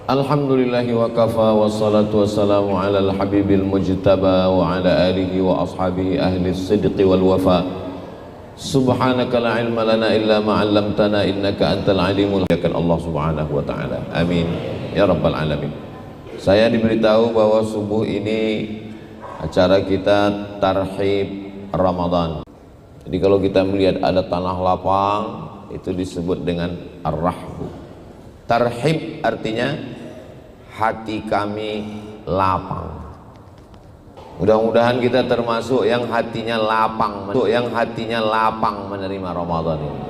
Alhamdulillahi wa kafa wassalatu wassalamu ala al-habibil mujtaba wa ala alihi wa ashabihi ahli sidqi wal wafa. Subhanaka la ilma lana illa ma 'allamtana innaka antal alimul hakim. Allah subhanahu wa ta'ala. Amin ya rabbal alamin. Saya diberitahu bahwa subuh ini acara kita tarhib Ramadan. Jadi kalau kita melihat ada tanah lapang, itu disebut dengan ar-rahbu. Tarhib artinya hati kami lapang. Mudah-mudahan kita termasuk yang hatinya lapang menerima Ramadan ini.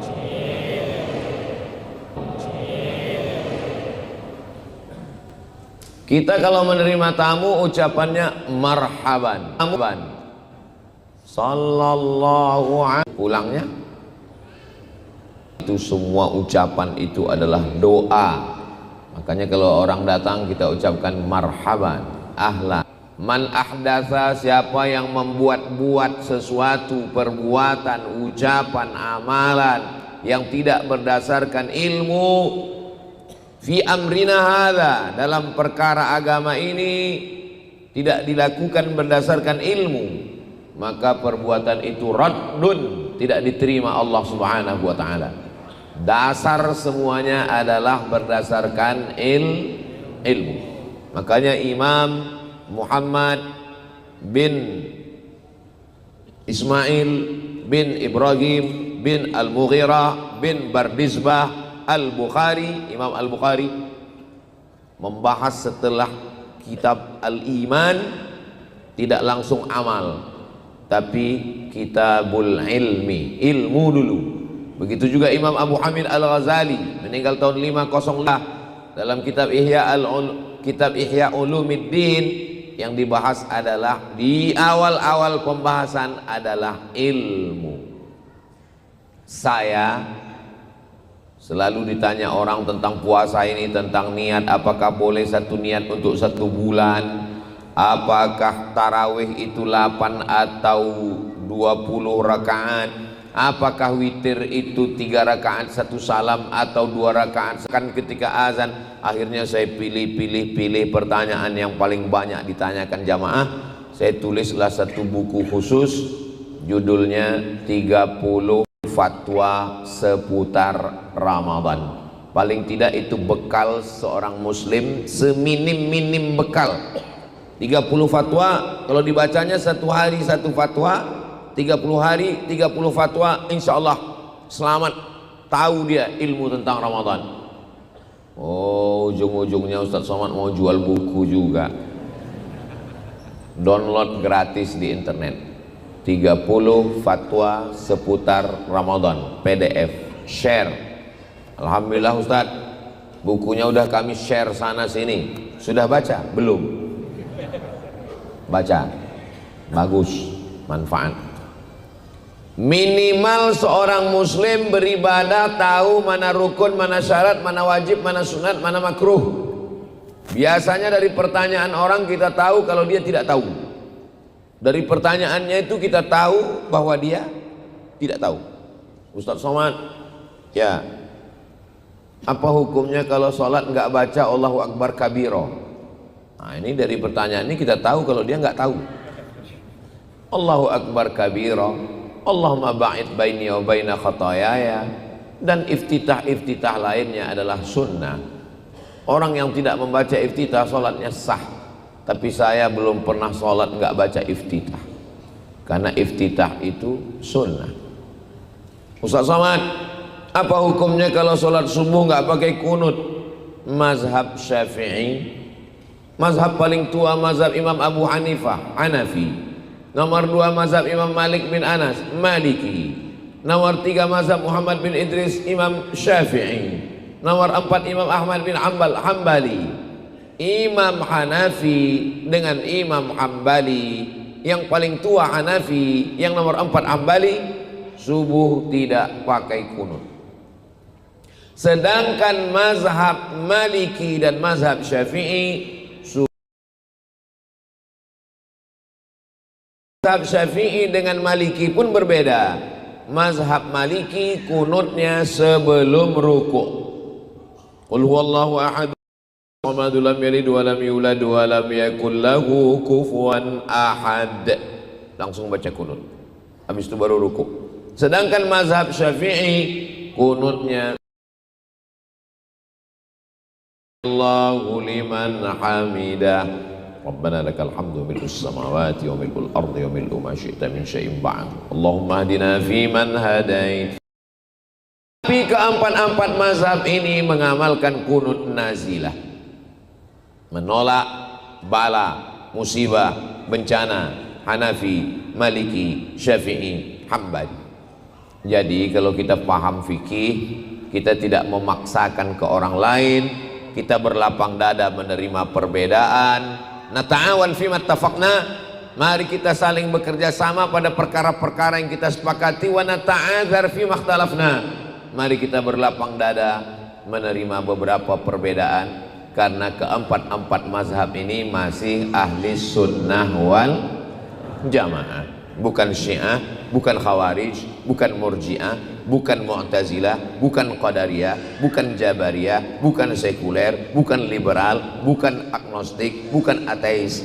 Kita kalau menerima tamu ucapannya marhaban. Sallallahu alaihi, pulangnya itu semua ucapan itu adalah doa. Makanya kalau orang datang kita ucapkan marhaban, ahlan. Man ahdatsa, siapa yang membuat-buat sesuatu, perbuatan, ucapan, amalan yang tidak berdasarkan ilmu, fi amrina hadza, dalam perkara agama ini tidak dilakukan berdasarkan ilmu, maka perbuatan itu raddun, tidak diterima Allah Subhanahu wa taala. Dasar semuanya adalah berdasarkan ilmu. Makanya Imam Muhammad bin Ismail bin Ibrahim bin Al-Mughirah bin Bardizbah Al-Bukhari, Imam Al-Bukhari membahas setelah kitab Al-Iman tidak langsung amal, tapi kitabul ilmi, ilmu dulu. Begitu juga Imam Abu Hamid Al-Ghazali meninggal tahun 505, dalam kitab Ihya Ulumuddin yang dibahas adalah di awal-awal pembahasan adalah ilmu. Saya selalu ditanya orang tentang puasa ini, tentang niat, apakah boleh satu niat untuk 1 bulan, apakah tarawih itu 8 atau 20 rakaat, apakah witir itu 3 rakaat 1 salam atau 2 rakaat. Kan ketika azan, akhirnya saya pilih pertanyaan yang paling banyak ditanyakan jamaah. Saya tulislah 1 buku khusus, judulnya 30 fatwa seputar Ramadan. Paling tidak itu bekal seorang muslim, seminim-minim bekal. 30 fatwa, kalau dibacanya 1 hari 1 fatwa, 30 hari 30 fatwa, insya Allah selamat, tahu dia ilmu tentang Ramadan. Oh, ujung-ujungnya Ustadz Somad mau jual buku juga. Download gratis di internet, 30 fatwa seputar Ramadan, PDF, share. Alhamdulillah Ustadz, bukunya udah kami share sana sini. Sudah baca? Belum? Baca, bagus, manfaat. Minimal seorang muslim beribadah tahu mana rukun, mana syarat, mana wajib, mana sunat, mana makruh. Biasanya dari pertanyaan orang kita tahu kalau dia tidak tahu. Dari pertanyaannya itu kita tahu bahwa dia tidak tahu. Ustadz Somad, ya, apa hukumnya kalau sholat nggak baca Allahu Akbar kabiro? Nah, ini dari pertanyaan ini kita tahu kalau dia nggak tahu. Allahu Akbar kabiro, Allahumma ba'id baini wa baina khatayaya, dan iftitah lainnya adalah sunnah. Orang yang tidak membaca iftitah sholatnya sah, tapi saya belum pernah sholat nggak baca iftitah, karena iftitah itu sunnah. Ustaz Somad, apa hukumnya kalau sholat subuh nggak pakai kunut? Mazhab Syafi'i, mazhab paling tua mazhab Imam Abu Hanifah, Hanafi. Nomor 2 mazhab Imam Malik bin Anas, Maliki. Nomor 3 mazhab Muhammad bin Idris, Imam Syafi'i. Nomor 4 Imam Ahmad bin Hanbal, Hambali. Imam Hanafi dengan Imam Hambali, yang paling tua Hanafi, yang nomor 4 Hambali, subuh tidak pakai kunut. Sedangkan mazhab Maliki dan mazhab Syafi'i, mazhab Syafi'i dengan Maliki pun berbeda. Mazhab Maliki kunutnya sebelum ruku'. Qul huwallahu ahad. Muhammadun lam yalid wa lam yulad wa lam yakul lahu kufuwan ahad. Langsung baca kunut. Habis itu baru ruku. Sedangkan mazhab Syafi'i kunutnya Allahu liman hamidah. Rabbana lakal hamdu mil'us samawati wa mil'ul ardi wa mil'u ma syi'ta min syai'in ba'd. Allahumma hdina fi man hadait. Tapi keempat-empat mazhab ini mengamalkan kunut nazilah. Menolak bala, musibah, bencana. Hanafi, Maliki, Syafi'i, Hambali. Jadi kalau kita paham fikih, kita tidak memaksakan ke orang lain, kita berlapang dada menerima perbedaan. Nata'awan fima tafaqna, mari kita saling bekerja sama pada perkara-perkara yang kita sepakati. Wa nata'adzar fima ikhtalafna, mari kita berlapang dada menerima beberapa perbedaan. Karena keempat-empat mazhab ini masih ahli sunnah wal jamaah, bukan syiah, bukan khawarij, bukan murjiah, bukan mu'tazilah, bukan qadariyah, bukan jabariyah, bukan sekuler, bukan liberal, bukan agnostik, bukan ateis.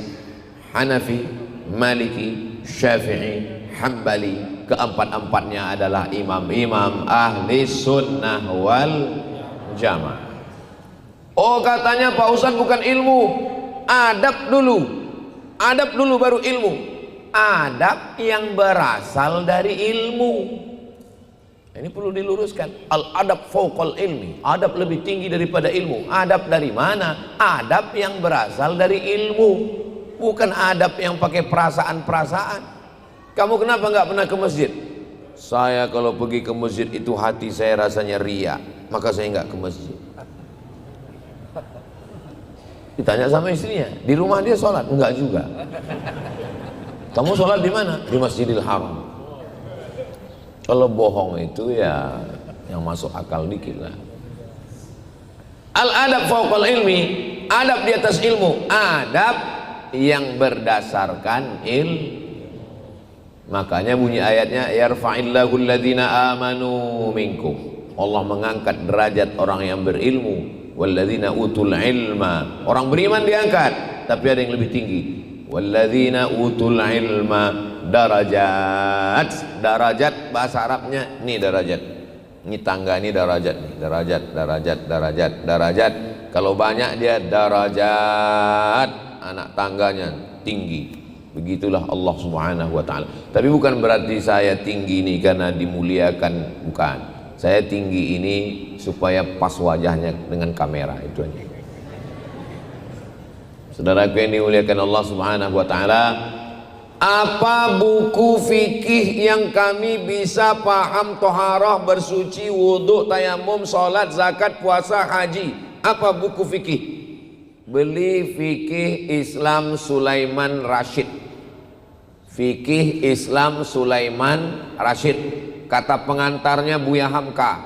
Hanafi, Maliki, Syafi'i, Hambali, keempat-empatnya adalah imam-imam ahli sunnah wal jamaah. Oh, katanya Pak Ustadz bukan ilmu, adab dulu baru ilmu. Adab yang berasal dari ilmu. Ini perlu diluruskan. Al-adab fauqal ilmi, adab lebih tinggi daripada ilmu. Adab dari mana? Adab yang berasal dari ilmu, bukan adab yang pakai perasaan-perasaan. Kamu kenapa nggak pernah ke masjid? Saya kalau pergi ke masjid itu hati saya rasanya ria, maka saya nggak ke masjid. Ditanya sama istrinya, di rumah dia sholat? Enggak juga. Kamu sholat di mana? Di Masjidil Haram. Kalau bohong itu ya yang masuk akal dikit lah. Al-adab fauqal ilmi, adab di atas ilmu, adab yang berdasarkan Makanya bunyi ayatnya, yarfa'illahu alladhina amanu minkum. Allah mengangkat derajat orang yang berilmu. Walladzina utul ilma, orang beriman diangkat, tapi ada yang lebih tinggi. Walladzina utul ilma darajat. Darajat bahasa Arabnya ini darajat. Ini tangga, ini darajat, darajat. Kalau banyak dia darajat, anak tangganya tinggi. Begitulah Allah Subhanahu wa taala. Tapi bukan berarti saya tinggi ini karena dimuliakan, bukan. Saya tinggi ini supaya pas wajahnya dengan kamera, itu aja. Saudaraku yang dimuliakan Allah Subhanahu wa taala, apa buku fikih yang kami bisa paham toharah, bersuci, wudhu, tayamum, sholat, zakat, puasa, haji? Apa buku fikih? Beli Fikih Islam Sulaiman Rashid. Fikih Islam Sulaiman Rashid. Kata pengantarnya Buya Hamka.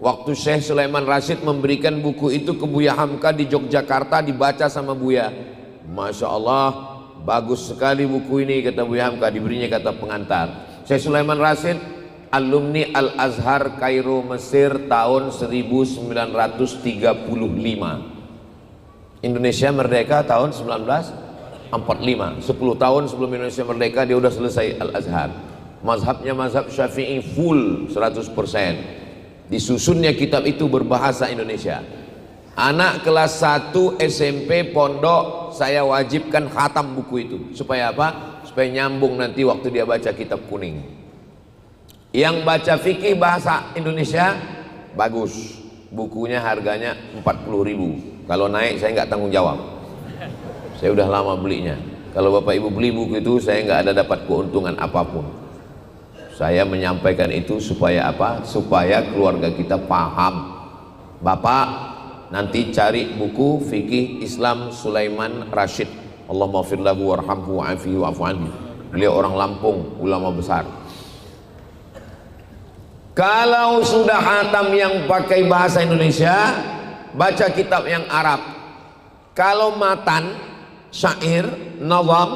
Waktu Syekh Sulaiman Rashid memberikan buku itu ke Buya Hamka di Yogyakarta, dibaca sama Buya. Masya Allah, bagus sekali buku ini, kata Buya Hamka. Diberinya kata pengantar. Syekh Sulaiman Rashid alumni Al-Azhar Kairo Mesir tahun 1935. Indonesia merdeka tahun 1945. 10 tahun sebelum Indonesia merdeka dia sudah selesai Al-Azhar. Mazhabnya mazhab Syafi'i full 100%. Disusunnya kitab itu berbahasa Indonesia. Anak kelas 1 SMP pondok saya wajibkan khatam buku itu. Supaya apa? Supaya nyambung nanti waktu dia baca kitab kuning. Yang baca fikih bahasa Indonesia bagus. Bukunya harganya 40.000. Kalau naik saya nggak tanggung jawab. Saya udah lama belinya. Kalau Bapak Ibu beli buku itu saya nggak ada dapat keuntungan apapun. Saya menyampaikan itu supaya apa? Supaya keluarga kita paham. Bapak nanti cari buku Fikih Islam Sulaiman Rashid. Allahumma fir lahu warhamhu wa'afihi wa'fu anhu. Beliau orang Lampung, ulama besar. Kalau sudah khatam yang pakai bahasa Indonesia, baca kitab yang Arab. Kalau matan, syair, nazam,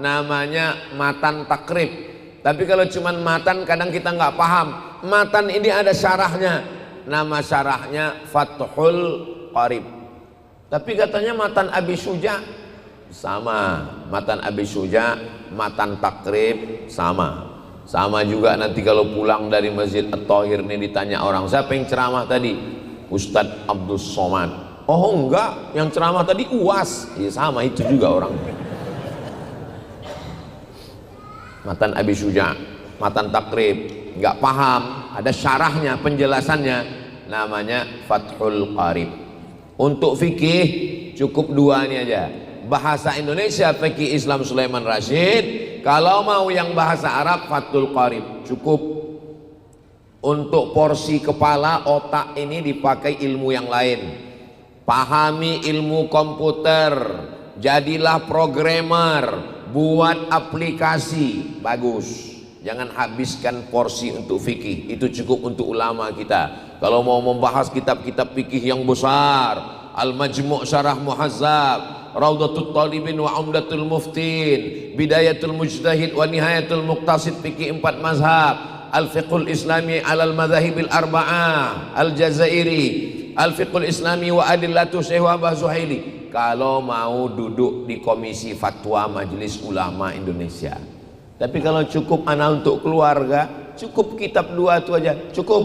namanya matan takrib. Tapi kalau cuman matan kadang kita nggak paham. Matan ini ada syarahnya. Nama syarahnya Fathul Qarib. Tapi katanya matan Abi Syuja sama, matan Abi Syuja, matan takrib sama. Sama juga nanti kalau pulang dari Masjid At-Thahir ini ditanya orang, siapa yang ceramah tadi? Ustadz Abdul Somad. Oh enggak, yang ceramah tadi UAS. Ya sama, itu juga orang. Matan Abi Syuja, matan takrib, enggak paham, ada syarahnya, penjelasannya, namanya Fathul Qarib. Untuk fikih cukup dua ini aja. Bahasa Indonesia fikih Islam Sulaiman Rasyid. Kalau mau yang bahasa Arab Fathul Qarib cukup. Untuk porsi kepala otak ini dipakai ilmu yang lain. Pahami ilmu komputer, jadilah programmer, buat aplikasi, bagus. Jangan habiskan porsi untuk fikih, itu cukup untuk ulama kita. Kalau mau membahas kitab-kitab fikih yang besar, Al-Majmu' Syarah Muhazzab, Raudatul Talibin wa Umdatul Muftin, Bidayatul Mujtahid wa Nihayatul Muqtasid fikih 4 mazhab, Al-Fiqhul Islami alal Madhahibil Arba'ah Al-Jazairi, Al-Fiqhul Islami wa Adillatu Syekh Wahbah Zuhaili. Kalau mau duduk di Komisi Fatwa Majelis Ulama Indonesia. Tapi kalau cukup anak untuk keluarga, cukup kitab 2 itu aja, cukup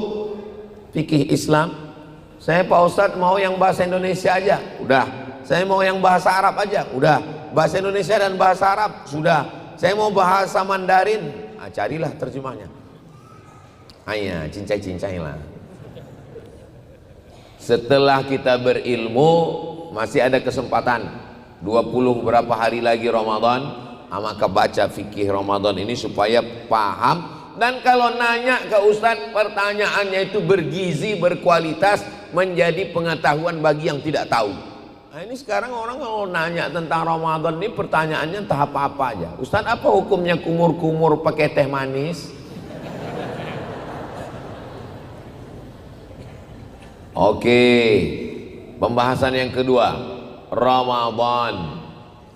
fikih Islam. Saya Pak Ustadz mau yang bahasa Indonesia aja, udah. Saya mau yang bahasa Arab aja, udah. Bahasa Indonesia dan bahasa Arab, sudah. Saya mau bahasa Mandarin, carilah terjemahnya. Ayah, cincai-cincai lah. Setelah kita berilmu, masih ada kesempatan 20 berapa hari lagi Ramadan. Maka baca fikih Ramadan ini supaya paham. Dan kalau nanya ke Ustadz, pertanyaannya itu bergizi, berkualitas, menjadi pengetahuan bagi yang tidak tahu. Nah ini sekarang orang kalau nanya tentang Ramadan ini pertanyaannya entah apa-apa aja. Ustadz, apa hukumnya kumur-kumur pakai teh manis? Oke, pembahasan yang kedua, Ramadan.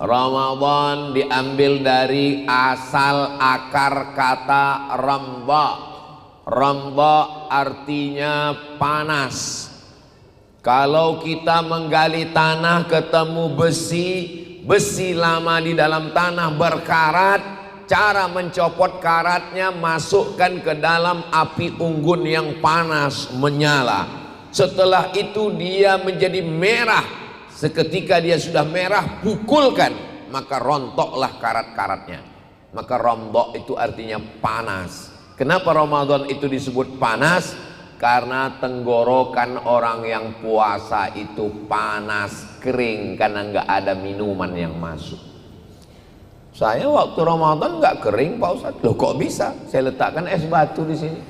Ramadan diambil dari asal akar kata ramba. Ramba artinya panas. Kalau kita menggali tanah ketemu besi, besi lama di dalam tanah berkarat, cara mencopot karatnya masukkan ke dalam api unggun yang panas menyala. Setelah itu dia menjadi merah. Seketika dia sudah merah, pukulkan, maka rontoklah karat-karatnya. Maka rombok itu artinya panas. Kenapa Ramadan itu disebut panas? Karena tenggorokan orang yang puasa itu panas, kering, karena nggak ada minuman yang masuk. Saya waktu Ramadan nggak kering Pak Ustadz. Loh kok bisa? Saya letakkan es batu di sini.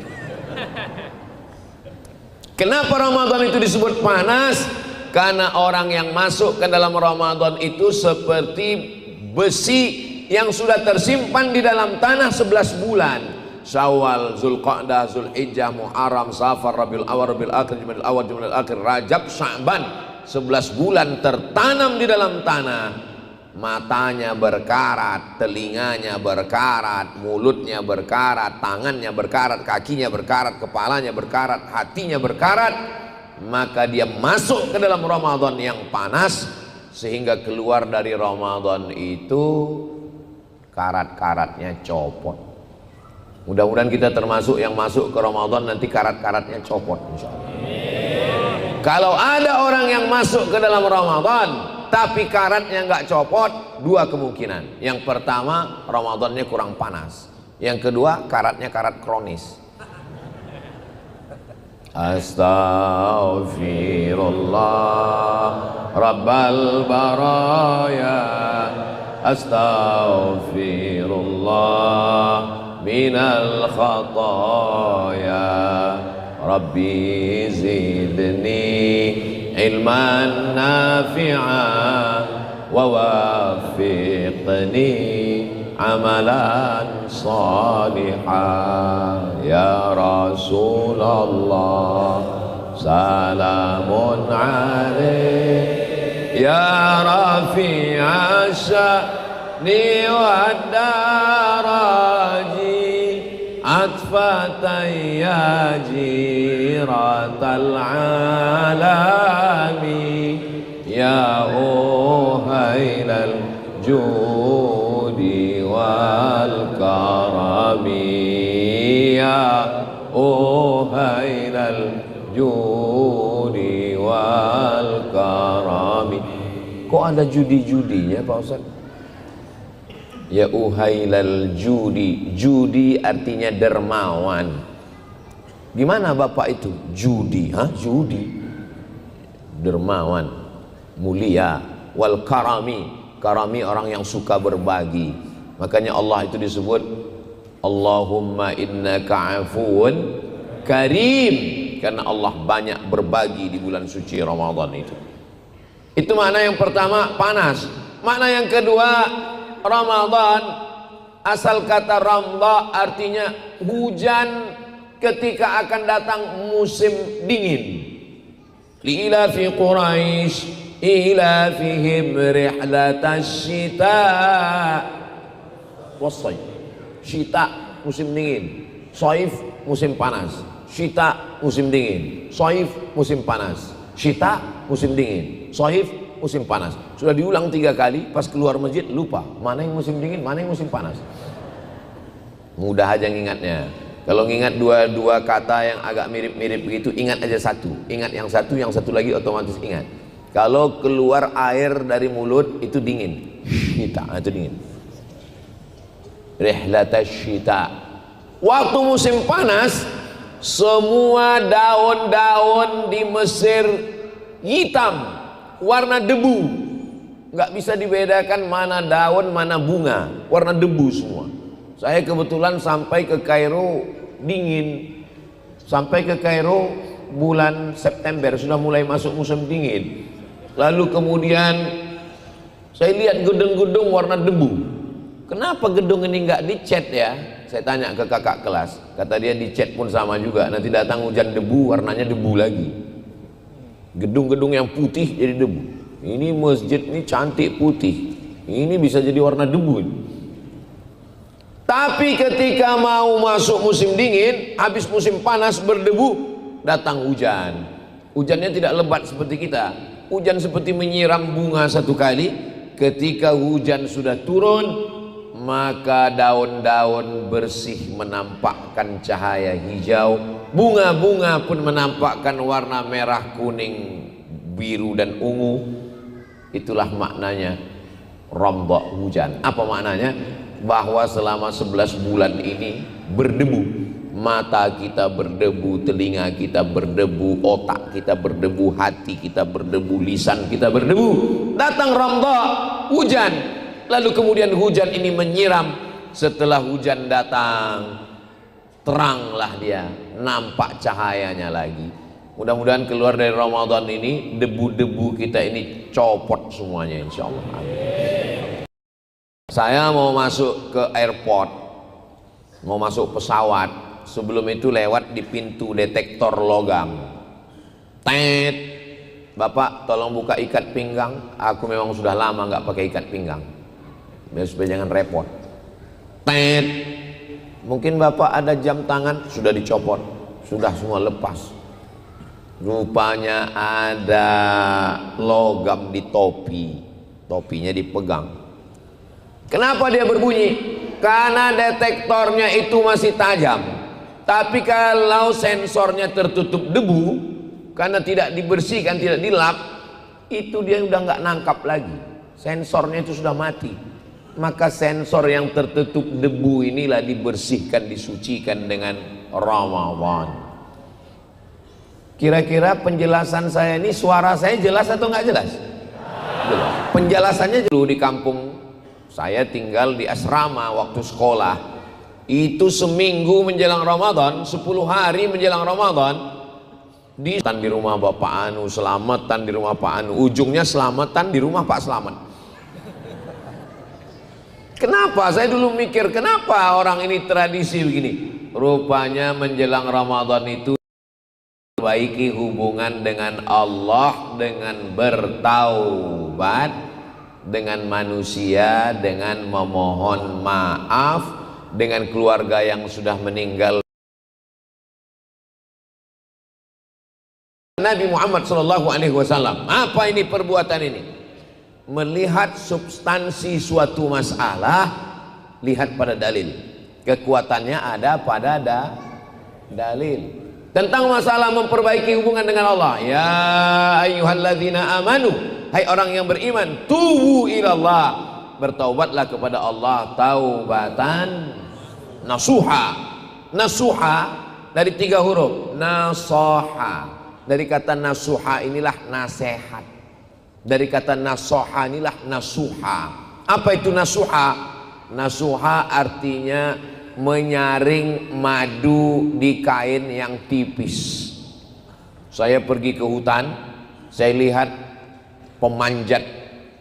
Kenapa Ramadan itu disebut panas? Karena orang yang masuk ke dalam Ramadan itu seperti besi yang sudah tersimpan di dalam tanah 11 bulan. Syawal, Zulqa'dah, Zulhijjah, Muharram, Safar, Rabiul Awal, Rabiul Akhir, Jumadil Awal, Jumadil Akhir, Rajab, Sya'ban. 11 bulan tertanam di dalam tanah. Matanya berkarat, telinganya berkarat, mulutnya berkarat, tangannya berkarat, kakinya berkarat, kepalanya berkarat, hatinya berkarat. Maka dia masuk ke dalam Ramadan yang panas, sehingga keluar dari Ramadan itu karat-karatnya copot. Mudah-mudahan kita termasuk yang masuk ke Ramadan nanti karat-karatnya copot, insya Allah. Kalau ada orang yang masuk ke dalam Ramadan tapi karatnya nggak copot, dua kemungkinan. Yang pertama, Ramadannya kurang panas. Yang kedua, karatnya karat kronis. Astaghfirullah Rabbal baraya, astaghfirullah minal khataya, Rabbi zidni ilman nafi'a wa wafiqni amalan salihah. Ya Rasulullah salamun alaik, ya rafi'a sya'ni wa daraji, atfatan ya jiratal alami, ya uhailal judi wal karami, ya uhailal judi wal karami. Kok ada judi-judinya Pak Ustaz? Ya uhailal judi, judi artinya dermawan. Gimana Bapak itu? Judi, judi, dermawan, mulia. Wal karami, karami orang yang suka berbagi. Makanya Allah itu disebut Allahumma innaka afuun karim, karena Allah banyak berbagi di bulan suci Ramadan itu. Itu makna yang pertama, panas. Makna yang kedua, Ramadan, asal kata ramda artinya hujan ketika akan datang musim dingin. Li'ilafi Quraisy ilafihim rihlatasy syita was-shayf. Syita musim dingin, shaif musim panas. Syita musim dingin, shaif musim panas. Syita musim dingin, shaif musim panas. Sudah diulang 3 kali, pas keluar masjid lupa mana yang musim dingin, mana yang musim panas. Mudah aja ngingatnya. Kalau ngingat dua kata yang agak mirip-mirip begitu, ingat aja satu. Ingat yang satu lagi otomatis ingat. Kalau keluar air dari mulut itu dingin. Syita, itu dingin. Rihlatasy syita. Waktu musim panas, semua daun-daun di Mesir hitam, warna debu. Nggak bisa dibedakan mana daun, mana bunga, warna debu semua. Saya kebetulan sampai ke Kairo dingin. Sampai ke Kairo bulan September, sudah mulai masuk musim dingin. Lalu kemudian saya lihat gedung-gedung warna debu. Kenapa gedung ini nggak dicat ya? Saya tanya ke kakak kelas, kata dia dicat pun sama juga. Nanti datang hujan debu, warnanya debu lagi. Gedung-gedung yang putih jadi debu. Ini masjid ini cantik putih, ini bisa jadi warna debu. Tapi ketika mau masuk musim dingin, habis musim panas berdebu, datang hujan. Hujannya tidak lebat seperti kita. Hujan seperti menyiram bunga satu kali. Ketika hujan sudah turun, maka daun-daun bersih menampakkan cahaya hijau, bunga-bunga pun menampakkan warna merah, kuning, biru dan ungu. Itulah maknanya ramda, hujan. Apa maknanya? Bahwa selama 11 bulan ini berdebu. Mata kita berdebu, telinga kita berdebu, otak kita berdebu, hati kita berdebu, lisan kita berdebu. Datang ramda, hujan. Lalu kemudian hujan ini menyiram. Setelah hujan datang, teranglah dia, nampak cahayanya lagi. Mudah-mudahan keluar dari Ramadan ini, debu-debu kita ini copot semuanya, insya Allah. Saya mau masuk ke airport, mau masuk pesawat. Sebelum itu lewat di pintu detektor logam. Tet, Bapak tolong buka ikat pinggang. Aku memang sudah lama nggak pakai ikat pinggang, supaya jangan repot. Tet, mungkin Bapak ada jam tangan, sudah dicopot, sudah semua lepas. Rupanya ada logam di topi, topinya dipegang. Kenapa dia berbunyi? Karena detektornya itu masih tajam. Tapi kalau sensornya tertutup debu, karena tidak dibersihkan, tidak dilap, itu dia udah nggak nangkap lagi. Sensornya itu sudah mati. Maka sensor yang tertutup debu inilah dibersihkan, disucikan dengan Ramadan. Kira-kira penjelasan saya ini, suara saya jelas atau nggak jelas? Jelas. Penjelasannya dulu di kampung saya tinggal di asrama waktu sekolah. Itu seminggu menjelang Ramadan, 10 hari menjelang Ramadan, di rumah Bapak Anu, selamatan di rumah Pak Anu, ujungnya selamatan di rumah Pak Slamet. Kenapa? Saya dulu mikir, kenapa orang ini tradisi begini? Rupanya menjelang Ramadan itu perbaiki hubungan dengan Allah dengan bertaubat, dengan manusia, dengan memohon maaf, dengan keluarga yang sudah meninggal, Nabi Muhammad SAW. Apa ini perbuatan ini? Melihat substansi suatu masalah, lihat pada dalil. Kekuatannya ada pada dalil. Tentang masalah memperbaiki hubungan dengan Allah, ya ayyuhalladzina amanu, hai orang yang beriman, tubu ilallah, bertaubatlah kepada Allah taubatan nasuha. Nasuha dari 3 huruf, nasoha. Dari kata nasuha inilah nasihat. Dari kata nasoha inilah nasuha. Apa itu nasuha? Nasuha artinya menyaring madu di kain yang tipis. Saya pergi ke hutan, saya lihat pemanjat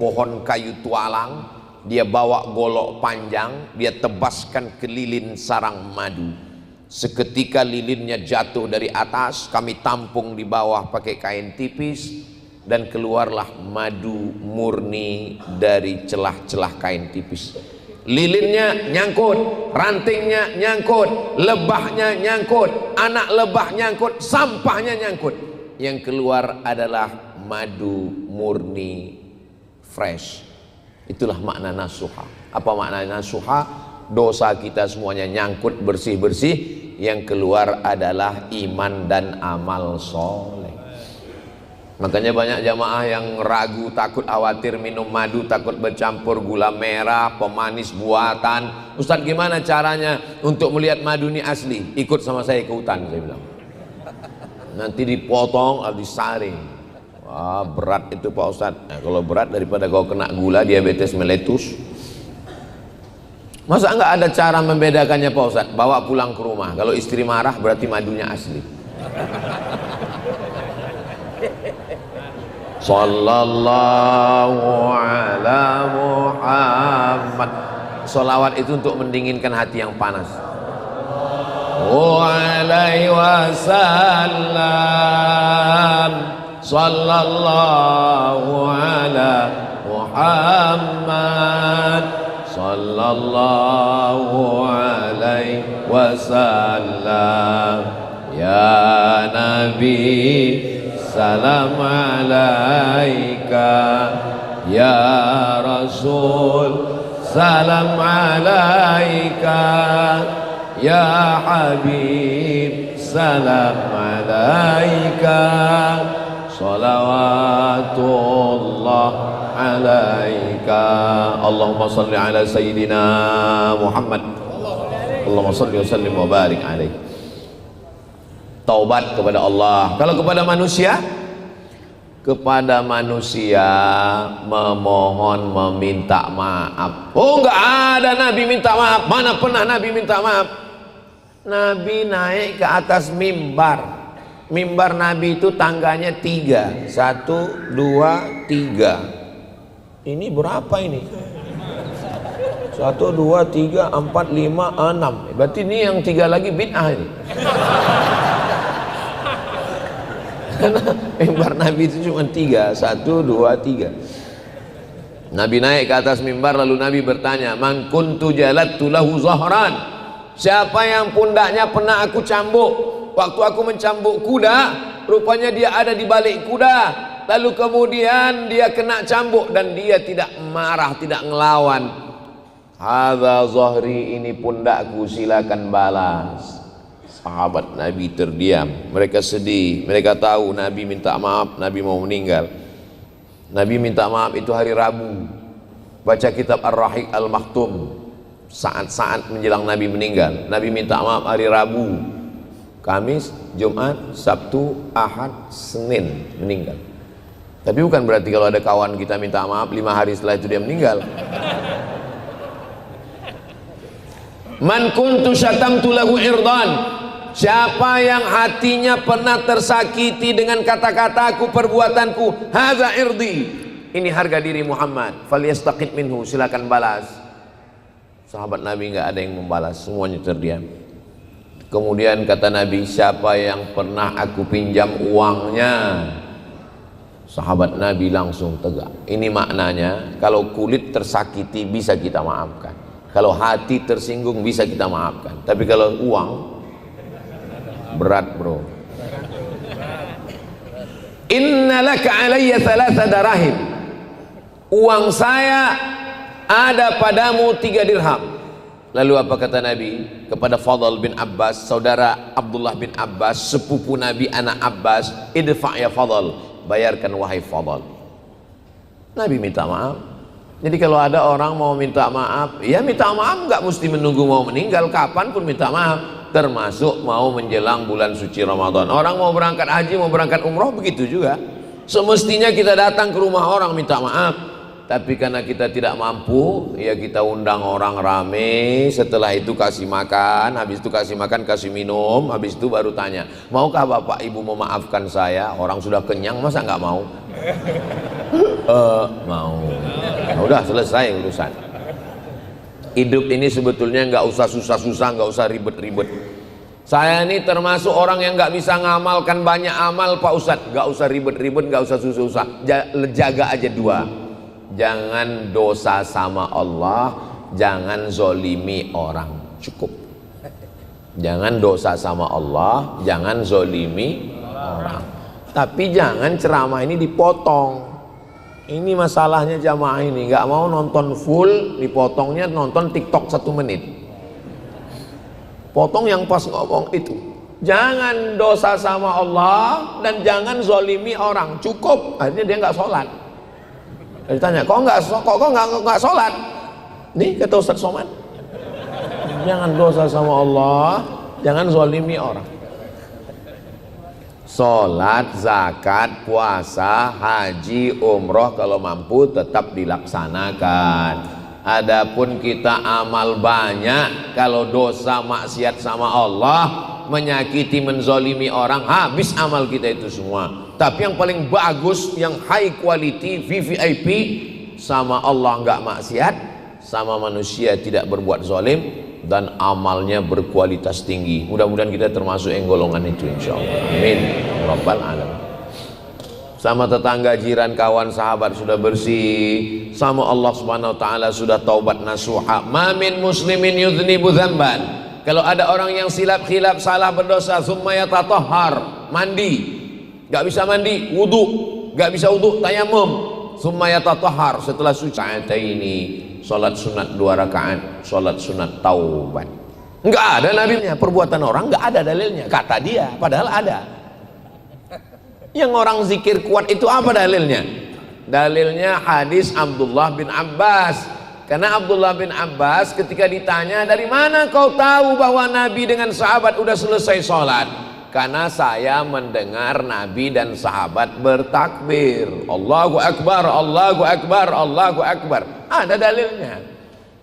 pohon kayu tualang, dia bawa golok panjang, dia tebaskan ke lilin sarang madu. Seketika lilinnya jatuh dari atas, kami tampung di bawah pakai kain tipis, dan keluarlah madu murni dari celah-celah kain tipis. Lilinnya nyangkut, rantingnya nyangkut, lebahnya nyangkut, anak lebah nyangkut, sampahnya nyangkut. Yang keluar adalah madu murni fresh. Itulah makna nasuha. Apa makna nasuha? Dosa kita semuanya nyangkut bersih-bersih, yang keluar adalah iman dan amal soleh. Makanya banyak jamaah yang ragu, takut, khawatir minum madu, takut bercampur gula merah, pemanis buatan. Ustadz, gimana caranya untuk melihat madu ini asli? Ikut sama saya ke hutan, saya bilang. Nanti dipotong atau disaring. Wah, berat itu Pak Ustadz. Nah, kalau berat daripada kau kena gula, diabetes meletus. Masa enggak ada cara membedakannya Pak Ustadz? Bawa pulang ke rumah. Kalau istri marah berarti madunya asli. Sallallahu ala Muhammad. Salawat itu untuk mendinginkan hati yang panas. Alaihi wasallam. Sallallahu ala Muhammad. Sallallahu alaihi wasallam. Ya Nabi, salam alaika. Ya Rasul, salam alaika. Ya Habib, salam alaika. Salawatullah alaika. Allahumma salli ala Sayyidina Muhammad. Allahumma salli wa sallim wa barik alaih. Taubat kepada Allah. Kalau kepada manusia, memohon, meminta maaf. Oh, enggak ada Nabi minta maaf. Mana pernah Nabi minta maaf? Nabi naik ke atas mimbar. Mimbar Nabi itu tangganya 3. 1, 2, 3. Ini berapa ini? 1, 2, 3, 4, 5, 6. Berarti ini yang 3 lagi bid'ah ini. Karena mimbar Nabi itu cuma 3. 1, 2, 3. Nabi naik ke atas mimbar, lalu Nabi bertanya, man kuntu jalattu lahu zahran. Siapa yang pundaknya pernah aku cambuk? Waktu aku mencambuk kuda, rupanya dia ada di balik kuda. Lalu kemudian dia kena cambuk dan dia tidak marah, tidak ngelawan. Hadza zahri, ini pundakku, silakan balas. Sahabat Nabi terdiam, mereka sedih, mereka tahu Nabi minta maaf, Nabi mau meninggal. Nabi minta maaf itu hari Rabu. Baca kitab Ar-Rahiq Al-Maktum, saat-saat menjelang Nabi meninggal. Nabi minta maaf hari Rabu, Kamis, Jumat, Sabtu, Ahad, Senin meninggal. Tapi bukan berarti kalau ada kawan kita minta maaf 5 hari setelah itu dia meninggal. Man kuntu syatamtu lahu irdan. Siapa yang hatinya pernah tersakiti dengan kata-kataku, perbuatanku, hadza irdi, ini harga diri Muhammad, falyastaqid minhu, silakan balas. Sahabat Nabi nggak ada yang membalas, semuanya terdiam. Kemudian kata Nabi, siapa yang pernah aku pinjam uangnya? Sahabat Nabi langsung tegak. Ini maknanya, kalau kulit tersakiti bisa kita maafkan, kalau hati tersinggung bisa kita maafkan, tapi kalau uang berat bro. innalaka alayya thalatha darahim, uang saya ada padamu 3 dirham. Lalu apa kata Nabi kepada Fadl bin Abbas, saudara Abdullah bin Abbas, sepupu Nabi anak Abbas, idfa' ya Fadl, bayarkan wahai Fadl. Nabi minta maaf. Jadi kalau ada orang mau minta maaf, ya minta maaf, nggak mesti menunggu mau meninggal, kapan pun minta maaf, termasuk mau menjelang bulan suci Ramadan. Orang mau berangkat haji, mau berangkat umroh, begitu juga. Semestinya kita datang ke rumah orang minta maaf. Tapi karena kita tidak mampu, ya kita undang orang rame, setelah itu kasih makan, habis itu kasih makan, kasih minum, habis itu baru tanya, maukah bapak ibu memaafkan saya? Orang sudah kenyang, masa nggak mau? Mau. Nah, udah selesai urusan. Hidup ini sebetulnya nggak usah susah-susah, nggak usah ribet-ribet. Saya ini termasuk orang yang nggak bisa ngamalkan banyak amal Pak Ustadz. Nggak usah ribet-ribet, nggak usah susah-susah, jaga aja 2. Jangan dosa sama Allah, jangan zolimi orang, cukup. Jangan dosa sama Allah, jangan zolimi orang. Tapi jangan ceramah ini dipotong. Ini masalahnya jamaah ini, nggak mau nonton full, dipotongnya nonton TikTok 1 menit. Potong yang pas ngomong itu. Jangan dosa sama Allah dan jangan zolimi orang, cukup. Akhirnya dia nggak sholat. Ditanya, kok nggak sholat? Nih kata Ustaz Somad, jangan dosa sama Allah, jangan zolimi orang. Sholat, zakat, puasa, haji, umroh kalau mampu tetap dilaksanakan. Adapun kita amal banyak, kalau dosa maksiat sama Allah, menyakiti, menzolimi orang, habis amal kita itu semua. Tapi yang paling bagus, yang high quality, VVIP, sama Allah nggak maksiat, sama manusia tidak berbuat zalim, dan amalnya berkualitas tinggi. Mudah-mudahan kita termasuk yang golongan itu, insyaallah. Amin rabbal alamin. Sama tetangga, jiran, kawan, sahabat sudah bersih, sama Allah subhanahu wa ta'ala sudah taubat nasuha. Ma min muslimin yudhnibu dzamban, kalau ada orang yang silap khilaf salah berdosa, summa yatatahhar, mandi, nggak bisa mandi, wudu, nggak bisa wudu, tayamum, summa yatatahhar, setelah suci ini salat sunat 2 rakaat, salat sunat taubat. Nggak ada nabinya, perbuatan orang nggak ada dalilnya, kata dia, padahal ada. Yang orang zikir kuat itu apa dalilnya? Dalilnya hadis Abdullah bin Abbas. Karena Abdullah bin Abbas ketika ditanya, dari mana kau tahu bahwa Nabi dengan sahabat udah selesai sholat? Karena saya mendengar Nabi dan sahabat bertakbir, Allahu Akbar, Allahu Akbar, Allahu Akbar. Ada dalilnya.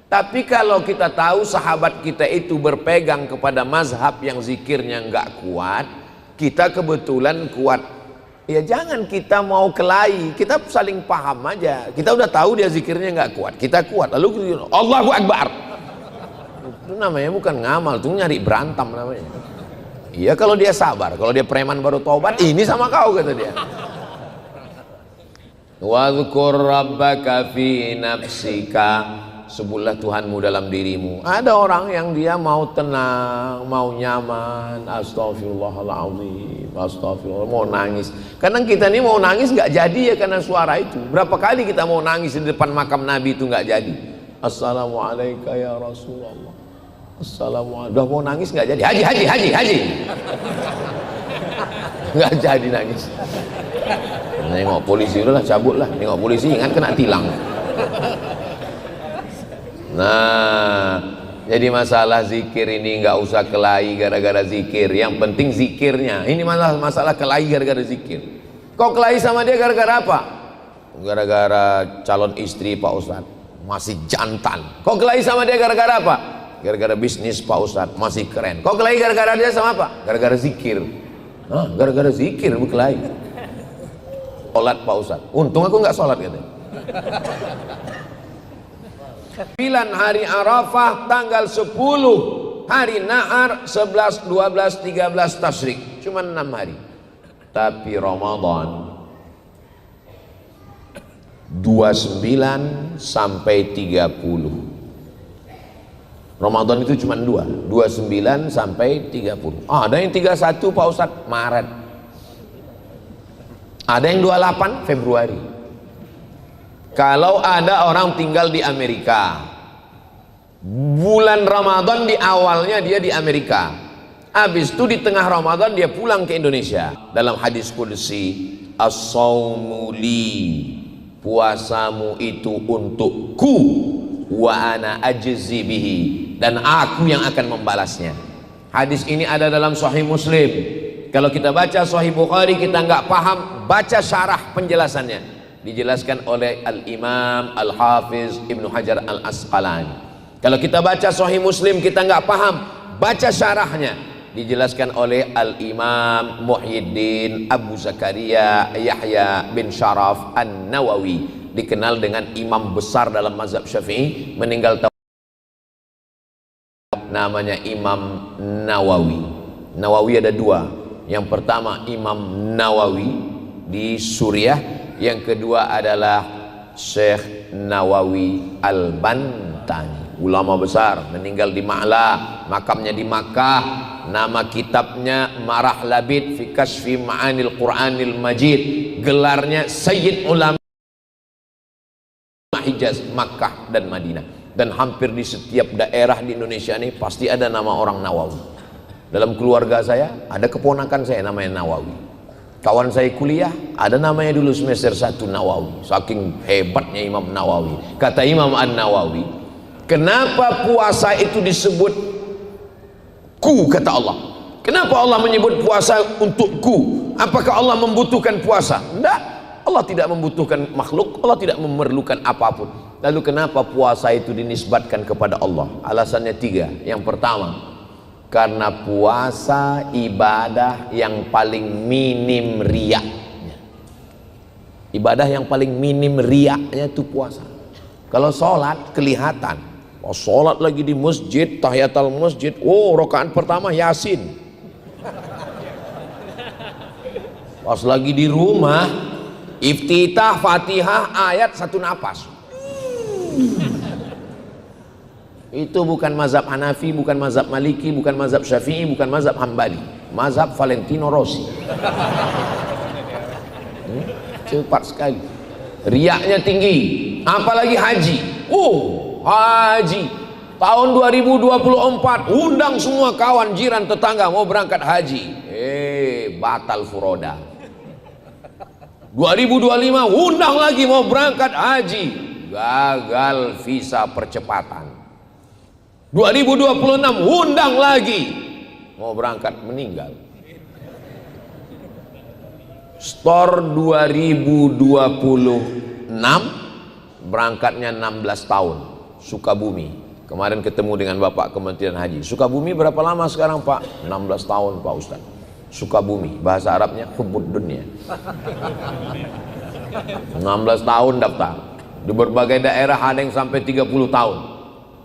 Tapi kalau kita tahu sahabat kita itu berpegang kepada mazhab yang zikirnya nggak kuat, kita kebetulan kuat, ya jangan kita mau kelahi, kita saling paham aja. Kita udah tahu dia zikirnya nggak kuat, kita kuat, lalu Allahu Akbar. Itu namanya bukan ngamal, itu nyari berantem namanya. Iya kalau dia sabar, kalau dia preman baru taubat, ini sama kau kata dia. Wadhkur rabbaka fi nafsika, sebutlah Tuhanmu dalam dirimu. Ada orang yang dia mau tenang, mau nyaman, astagfirullahaladzim, astagfirullah, mau nangis. Kadang kita ini mau nangis nggak jadi ya karena suara itu. Berapa kali kita mau nangis di depan makam Nabi itu nggak jadi. Assalamualaikum ya Rasulullah. Assalamualaikum. Udah mau nangis nggak jadi. Haji. Nggak jadi nangis. Nengok polisi, udahlah cabutlah. Nengok polisi ingat kena tilang. Nah, jadi masalah zikir ini nggak usah kelahi gara-gara zikir. Yang penting zikirnya. Ini masalah kelahi gara-gara zikir. Kok kelahi sama dia gara-gara apa? Gara-gara calon istri Pak Ustadz masih jantan. Kok kelahi sama dia gara-gara apa? Gara-gara bisnis Pak Ustadz masih keren. Kok kelahi gara-gara dia sama apa? Gara-gara zikir. Nah, gara-gara zikir berkelahi. Sholat Pak Ustadz. Untung aku nggak sholat katanya. 9 hari Arafah, tanggal 10 hari Nahar, 11, 12, 13 Tasyrik, cuma 6 hari. Tapi Ramadan 29 sampai 30. Ramadan itu cuma 2, 29 sampai 30. Ada yang 31 Pak Ustadz, Maret. Ada yang 28 Februari. Kalau ada orang tinggal di Amerika, bulan Ramadan di awalnya dia di Amerika, habis itu di tengah Ramadan dia pulang ke Indonesia. Dalam hadis qudsi, as-shaumu li, puasamu itu untukku, wa ana ajzi bihi, dan aku yang akan membalasnya. Hadis ini ada dalam Sahih Muslim. Kalau kita baca Sahih Bukhari kita nggak paham, baca syarah penjelasannya, dijelaskan oleh Al-Imam Al-Hafiz Ibnu Hajar Al-Asqalani. Kalau kita baca Sahih Muslim kita nggak paham, baca syarahnya, dijelaskan oleh Al-Imam Muhyiddin Abu Zakaria Yahya bin Sharaf An-Nawawi, dikenal dengan imam besar dalam mazhab Syafi'i, meninggal tahun, namanya Imam Nawawi. Nawawi ada dua. Yang pertama Imam Nawawi di Suriah, yang kedua adalah Syekh Nawawi Al-Bantani, ulama besar, meninggal di Ma'la, makamnya di Makkah. Nama kitabnya Marah Labid fi Kashfi Ma'anil Qur'anil Majid, gelarnya Sayyid Ulama Hijaz, Makkah dan Madinah. Dan hampir di setiap daerah di Indonesia ini pasti ada nama orang Nawawi. Dalam keluarga saya ada keponakan saya namanya Nawawi. Kawan saya kuliah ada namanya dulu semester 1 Nawawi. Saking hebatnya Imam Nawawi. Kata Imam An-Nawawi, kenapa puasa itu disebut ku, kata Allah? Kenapa Allah menyebut puasa untuk ku? Apakah Allah membutuhkan puasa? Tidak. Allah tidak membutuhkan makhluk, Allah tidak memerlukan apapun. Lalu kenapa puasa itu dinisbatkan kepada Allah? Alasannya 3. Yang pertama, karena puasa ibadah yang paling minim riaknya. Ibadah yang paling minim riaknya itu puasa. Kalau sholat kelihatan, oh, sholat lagi di masjid, tahiyatul masjid, oh rakaat pertama Yasin. Pas lagi di rumah, iftitah Fatihah ayat 1 napas. Itu bukan mazhab Hanafi, bukan mazhab Maliki, bukan mazhab Syafi'i, bukan mazhab Hambali, mazhab Valentino Rossi. Cepat sekali, riaknya tinggi. Apalagi haji. Haji tahun 2024 undang semua kawan, jiran, tetangga mau berangkat haji, batal furoda. 2025 undang lagi mau berangkat haji, gagal visa percepatan. 2026 undang lagi mau berangkat, meninggal. Store 2026 berangkatnya 16 tahun, Sukabumi. Kemarin ketemu dengan Bapak Kementerian Haji. Sukabumi berapa lama sekarang Pak? 16 tahun Pak Ustaz. Sukabumi, bahasa Arabnya hubbud dunya. 16 tahun daftar. Di berbagai daerah ada yang sampai 30 tahun.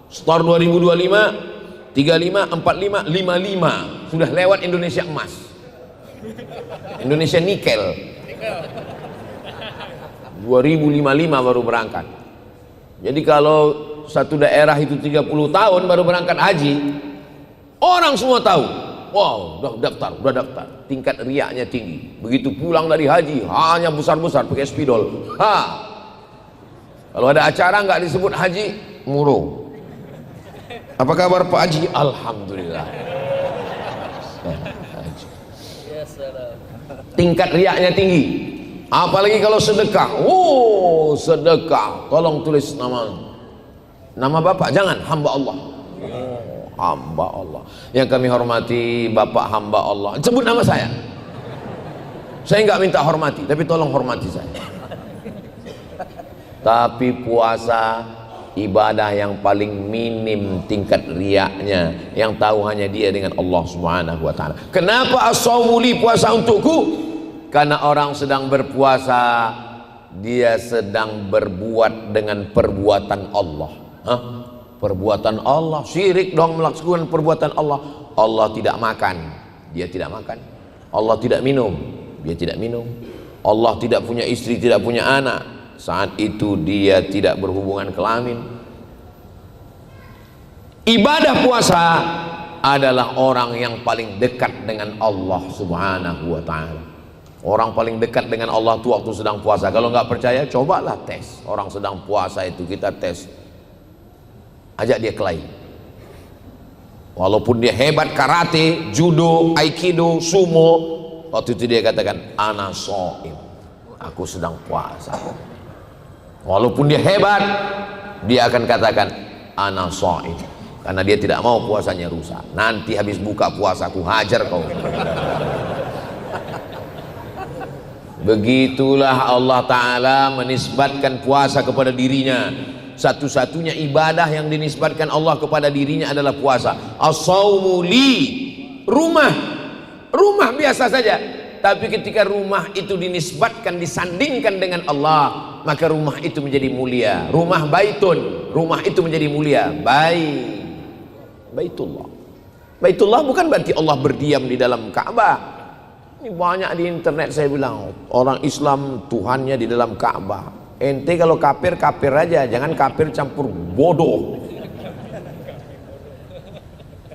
Store 2025, 35, 45, 55 sudah lewat Indonesia emas, Indonesia nikel. 2055 baru berangkat. Jadi kalau satu daerah itu 30 tahun baru berangkat haji, orang semua tahu, wow, udah daftar. Tingkat riaknya tinggi. Begitu pulang dari haji hanya besar-besar pakai spidol. Kalau ada acara nggak disebut haji, murung. Apa kabar Pak Haji? Alhamdulillah. Tingkat riaknya tinggi. Apalagi kalau sedekah. Sedekah. Tolong tulis nama Bapak, jangan hamba Allah. Hamba Allah. Yang kami hormati Bapak hamba Allah. Sebut nama saya. Saya nggak minta hormati, tapi tolong hormati saya. Tapi puasa ibadah yang paling minim tingkat riaknya, yang tahu hanya dia dengan Allah Subhanahu wa taala. Kenapa as-shaumu li, puasa untukku? Karena orang sedang berpuasa, dia sedang berbuat dengan perbuatan Allah. Perbuatan Allah, syirik dong melakukan perbuatan Allah. Allah tidak makan, dia tidak makan. Allah tidak minum, dia tidak minum. Allah tidak punya istri, tidak punya anak, saat itu dia tidak berhubungan kelamin. Ibadah puasa adalah orang yang paling dekat dengan Allah Subhanahu wa ta'ala. Orang paling dekat dengan Allah itu waktu sedang puasa. Kalau nggak percaya, cobalah tes. Orang sedang puasa itu kita tes. Ajak dia kelahi. Walaupun dia hebat karate, judo, aikido, sumo, waktu itu dia katakan, ana shaim. Aku sedang puasa. Walaupun dia hebat, dia akan katakan, ana shaim. Karena dia tidak mau puasanya rusak. Nanti habis buka puasa, aku hajar kau. Begitulah Allah Ta'ala menisbatkan puasa kepada dirinya. Satu-satunya ibadah yang dinisbatkan Allah kepada dirinya adalah puasa. As-sawmu li. Rumah biasa saja. Tapi ketika rumah itu dinisbatkan, disandingkan dengan Allah, maka rumah itu menjadi mulia. Rumah baitun, rumah itu menjadi mulia. Baitullah. Baitullah bukan berarti Allah berdiam di dalam Ka'bah. Ini banyak di internet saya bilang, orang Islam Tuhannya di dalam Ka'bah. Ente kalau kafir, kafir aja, jangan kafir campur bodoh.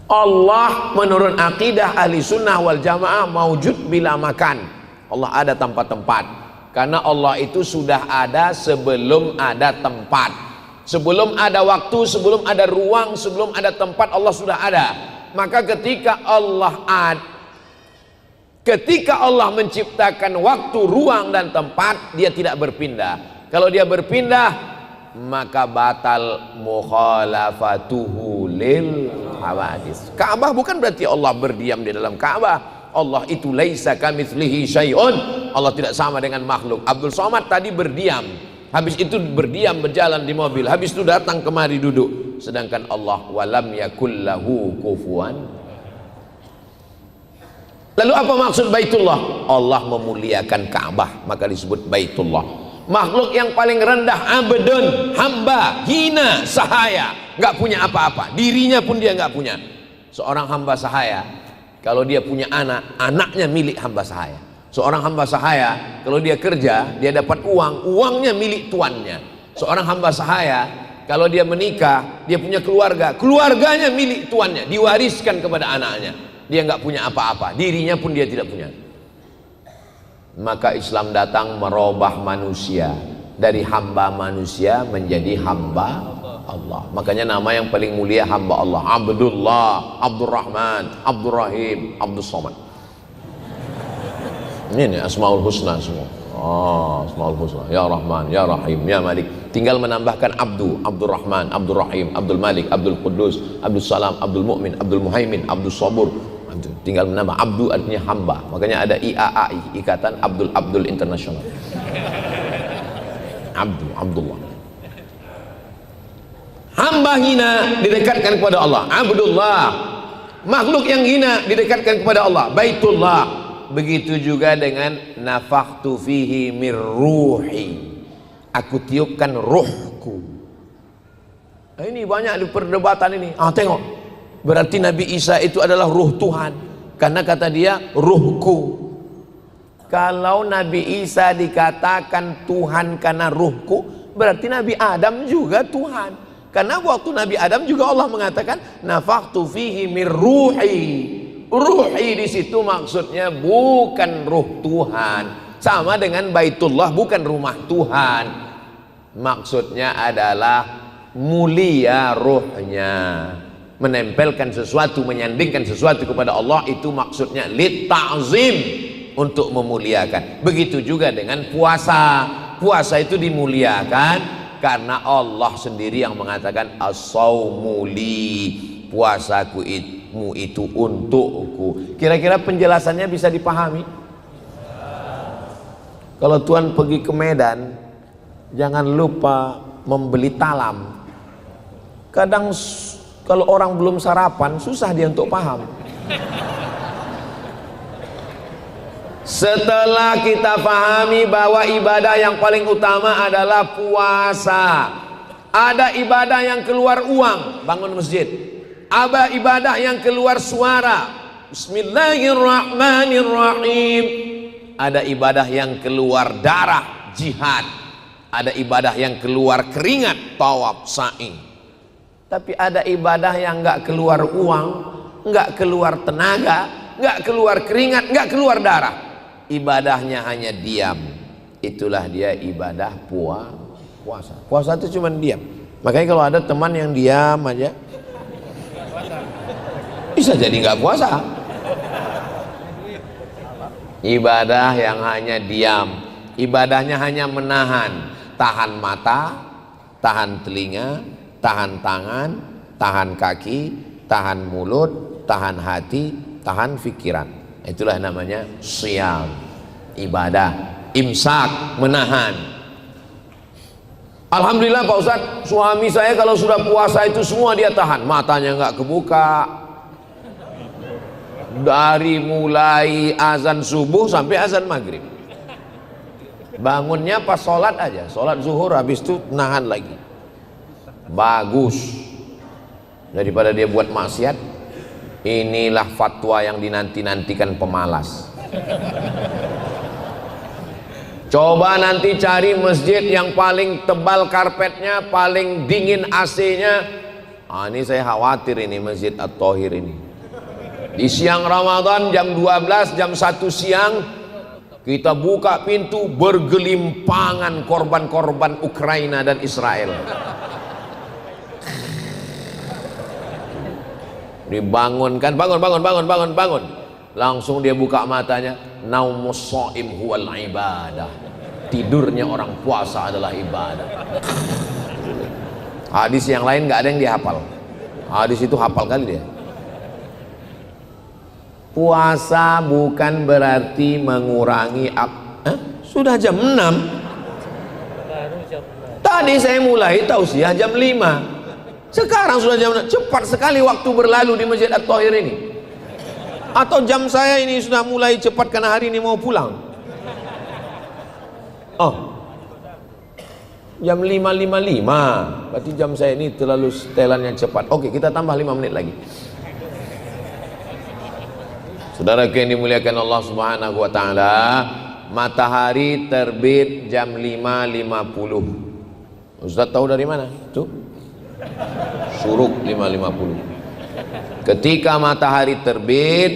Allah menurut akidah ahli sunnah wal jamaah maujud bila makan. Allah ada tanpa tempat. Karena Allah itu sudah ada sebelum ada tempat. Sebelum ada waktu, sebelum ada ruang, sebelum ada tempat, Allah sudah ada. Maka ketika Allah menciptakan waktu, ruang dan tempat, dia tidak berpindah. Kalau dia berpindah, maka batal mukhalafatuhu lil hawadis. Ka'bah bukan berarti Allah berdiam di dalam Ka'bah. Allah itu laisa kamitslihi syai'un. Allah tidak sama dengan makhluk. Abdul Somad tadi berdiam, habis itu berdiam berjalan di mobil, habis itu datang kemari duduk. Sedangkan Allah walam yakullahu kufuwan. Lalu apa maksud Baitullah? Allah memuliakan Ka'bah, maka disebut Baitullah. Makhluk yang paling rendah, abdun, hamba, hina, sahaya, nggak punya apa-apa, dirinya pun dia nggak punya. Seorang hamba sahaya, kalau dia punya anak, anaknya milik hamba sahaya. Seorang hamba sahaya, kalau dia kerja, dia dapat uang, uangnya milik tuannya. Seorang hamba sahaya, kalau dia menikah, dia punya keluarga, keluarganya milik tuannya, diwariskan kepada anaknya. Dia nggak punya apa-apa, dirinya pun dia tidak punya. Maka Islam datang merubah manusia dari hamba manusia menjadi hamba Allah. Makanya nama yang paling mulia hamba Allah, Abdullah, Abdurrahman, Abdurrahim, Abdus Somad. Ini Asmaul Husna semua. Asmaul Husna, Ya Rahman, Ya Rahim, Ya Malik. Tinggal menambahkan Abdu, Abdurrahman, Abdurrahim, Abdul Malik, Abdul Quddus, Abdul Salam, Abdul Mu'min, Abdul Muhaimin, Abdul Sabur. Tinggal menambah Abdu artinya hamba. Makanya ada IAAI, Ikatan Abdul Internasional. Abdullah. Hamba hina didekatkan kepada Allah, Abdullah. Makhluk yang hina didekatkan kepada Allah, Baitullah. Begitu juga dengan nafakhtu fihi mir ruhi. Aku tiupkan ruhku. Ini banyak di perdebatan ini. Tengok. Berarti Nabi Isa itu adalah ruh Tuhan, karena kata dia ruhku. Kalau Nabi Isa dikatakan Tuhan karena ruhku, berarti Nabi Adam juga Tuhan. Karena waktu Nabi Adam juga Allah mengatakan nafakhtu fihi mir ruhi. Ruhi di situ maksudnya bukan ruh Tuhan. Sama dengan Baitullah bukan rumah Tuhan. Maksudnya adalah mulia ruhnya. Menempelkan sesuatu, menyandingkan sesuatu kepada Allah, itu maksudnya lit ta'zim, untuk memuliakan. Begitu juga dengan puasa. Puasa itu dimuliakan karena Allah sendiri yang mengatakan as-sawmu li, puasaku itu untukku. Kira-kira penjelasannya bisa dipahami? Kalau Tuhan pergi ke Medan, jangan lupa membeli talam. Kadang kalau orang belum sarapan, susah dia untuk paham. Setelah kita pahami bahwa ibadah yang paling utama adalah puasa, ada ibadah yang keluar uang, bangun masjid. Ada ibadah yang keluar suara, Bismillahirrahmanirrahim. Ada ibadah yang keluar darah, jihad. Ada ibadah yang keluar keringat, tawaf, sa'i. Tapi ada ibadah yang nggak keluar uang, nggak keluar tenaga, nggak keluar keringat, nggak keluar darah. ibadahnya hanya diam, itulah dia ibadah puasa. Puasa itu cuma diam. Makanya kalau ada teman yang diam aja, bisa jadi nggak puasa. Ibadah yang hanya diam, ibadahnya hanya menahan, tahan mata, tahan telinga, tahan tangan, tahan kaki, tahan mulut, tahan hati, tahan pikiran. Itulah namanya syam, ibadah. Imsak, menahan. Alhamdulillah Pak Ustadz, suami saya kalau sudah puasa itu semua dia tahan. Matanya nggak kebuka, dari mulai azan subuh sampai azan maghrib. Bangunnya pas sholat aja, sholat zuhur, habis itu nahan lagi. Bagus, daripada dia buat maksiat. Inilah fatwa yang dinanti-nantikan pemalas. Coba nanti cari masjid yang paling tebal karpetnya, paling dingin AC-nya. Ini saya khawatir ini Masjid At-Thahir ini. Di siang Ramadan jam 12, jam 1 siang kita buka pintu, bergelimpangan korban-korban Ukraina dan Israel. Dibangunkan, bangun. Langsung dia buka matanya, naumus shaim huwal ibadah. Tidurnya orang puasa adalah ibadah. Hadis yang lain nggak ada yang dihafal. Hadis itu hafal kali dia. Puasa bukan berarti mengurangi sudah jam 6. Tadi saya mulai tausiah jam 5. Sekarang sudah jam 6. Cepat sekali waktu berlalu di Masjid At-Thahir ini. Atau jam saya ini sudah mulai cepat karena hari ini mau pulang. Jam 5.55. Berarti jam saya ini terlalu setelannya cepat. Oke, kita tambah 5 menit lagi. Saudara yang dimuliakan Allah Subhanahu wa taala, matahari terbit jam 5.50. Ustaz tahu dari mana? Tuh. Syuruk 5.50. Ketika matahari terbit,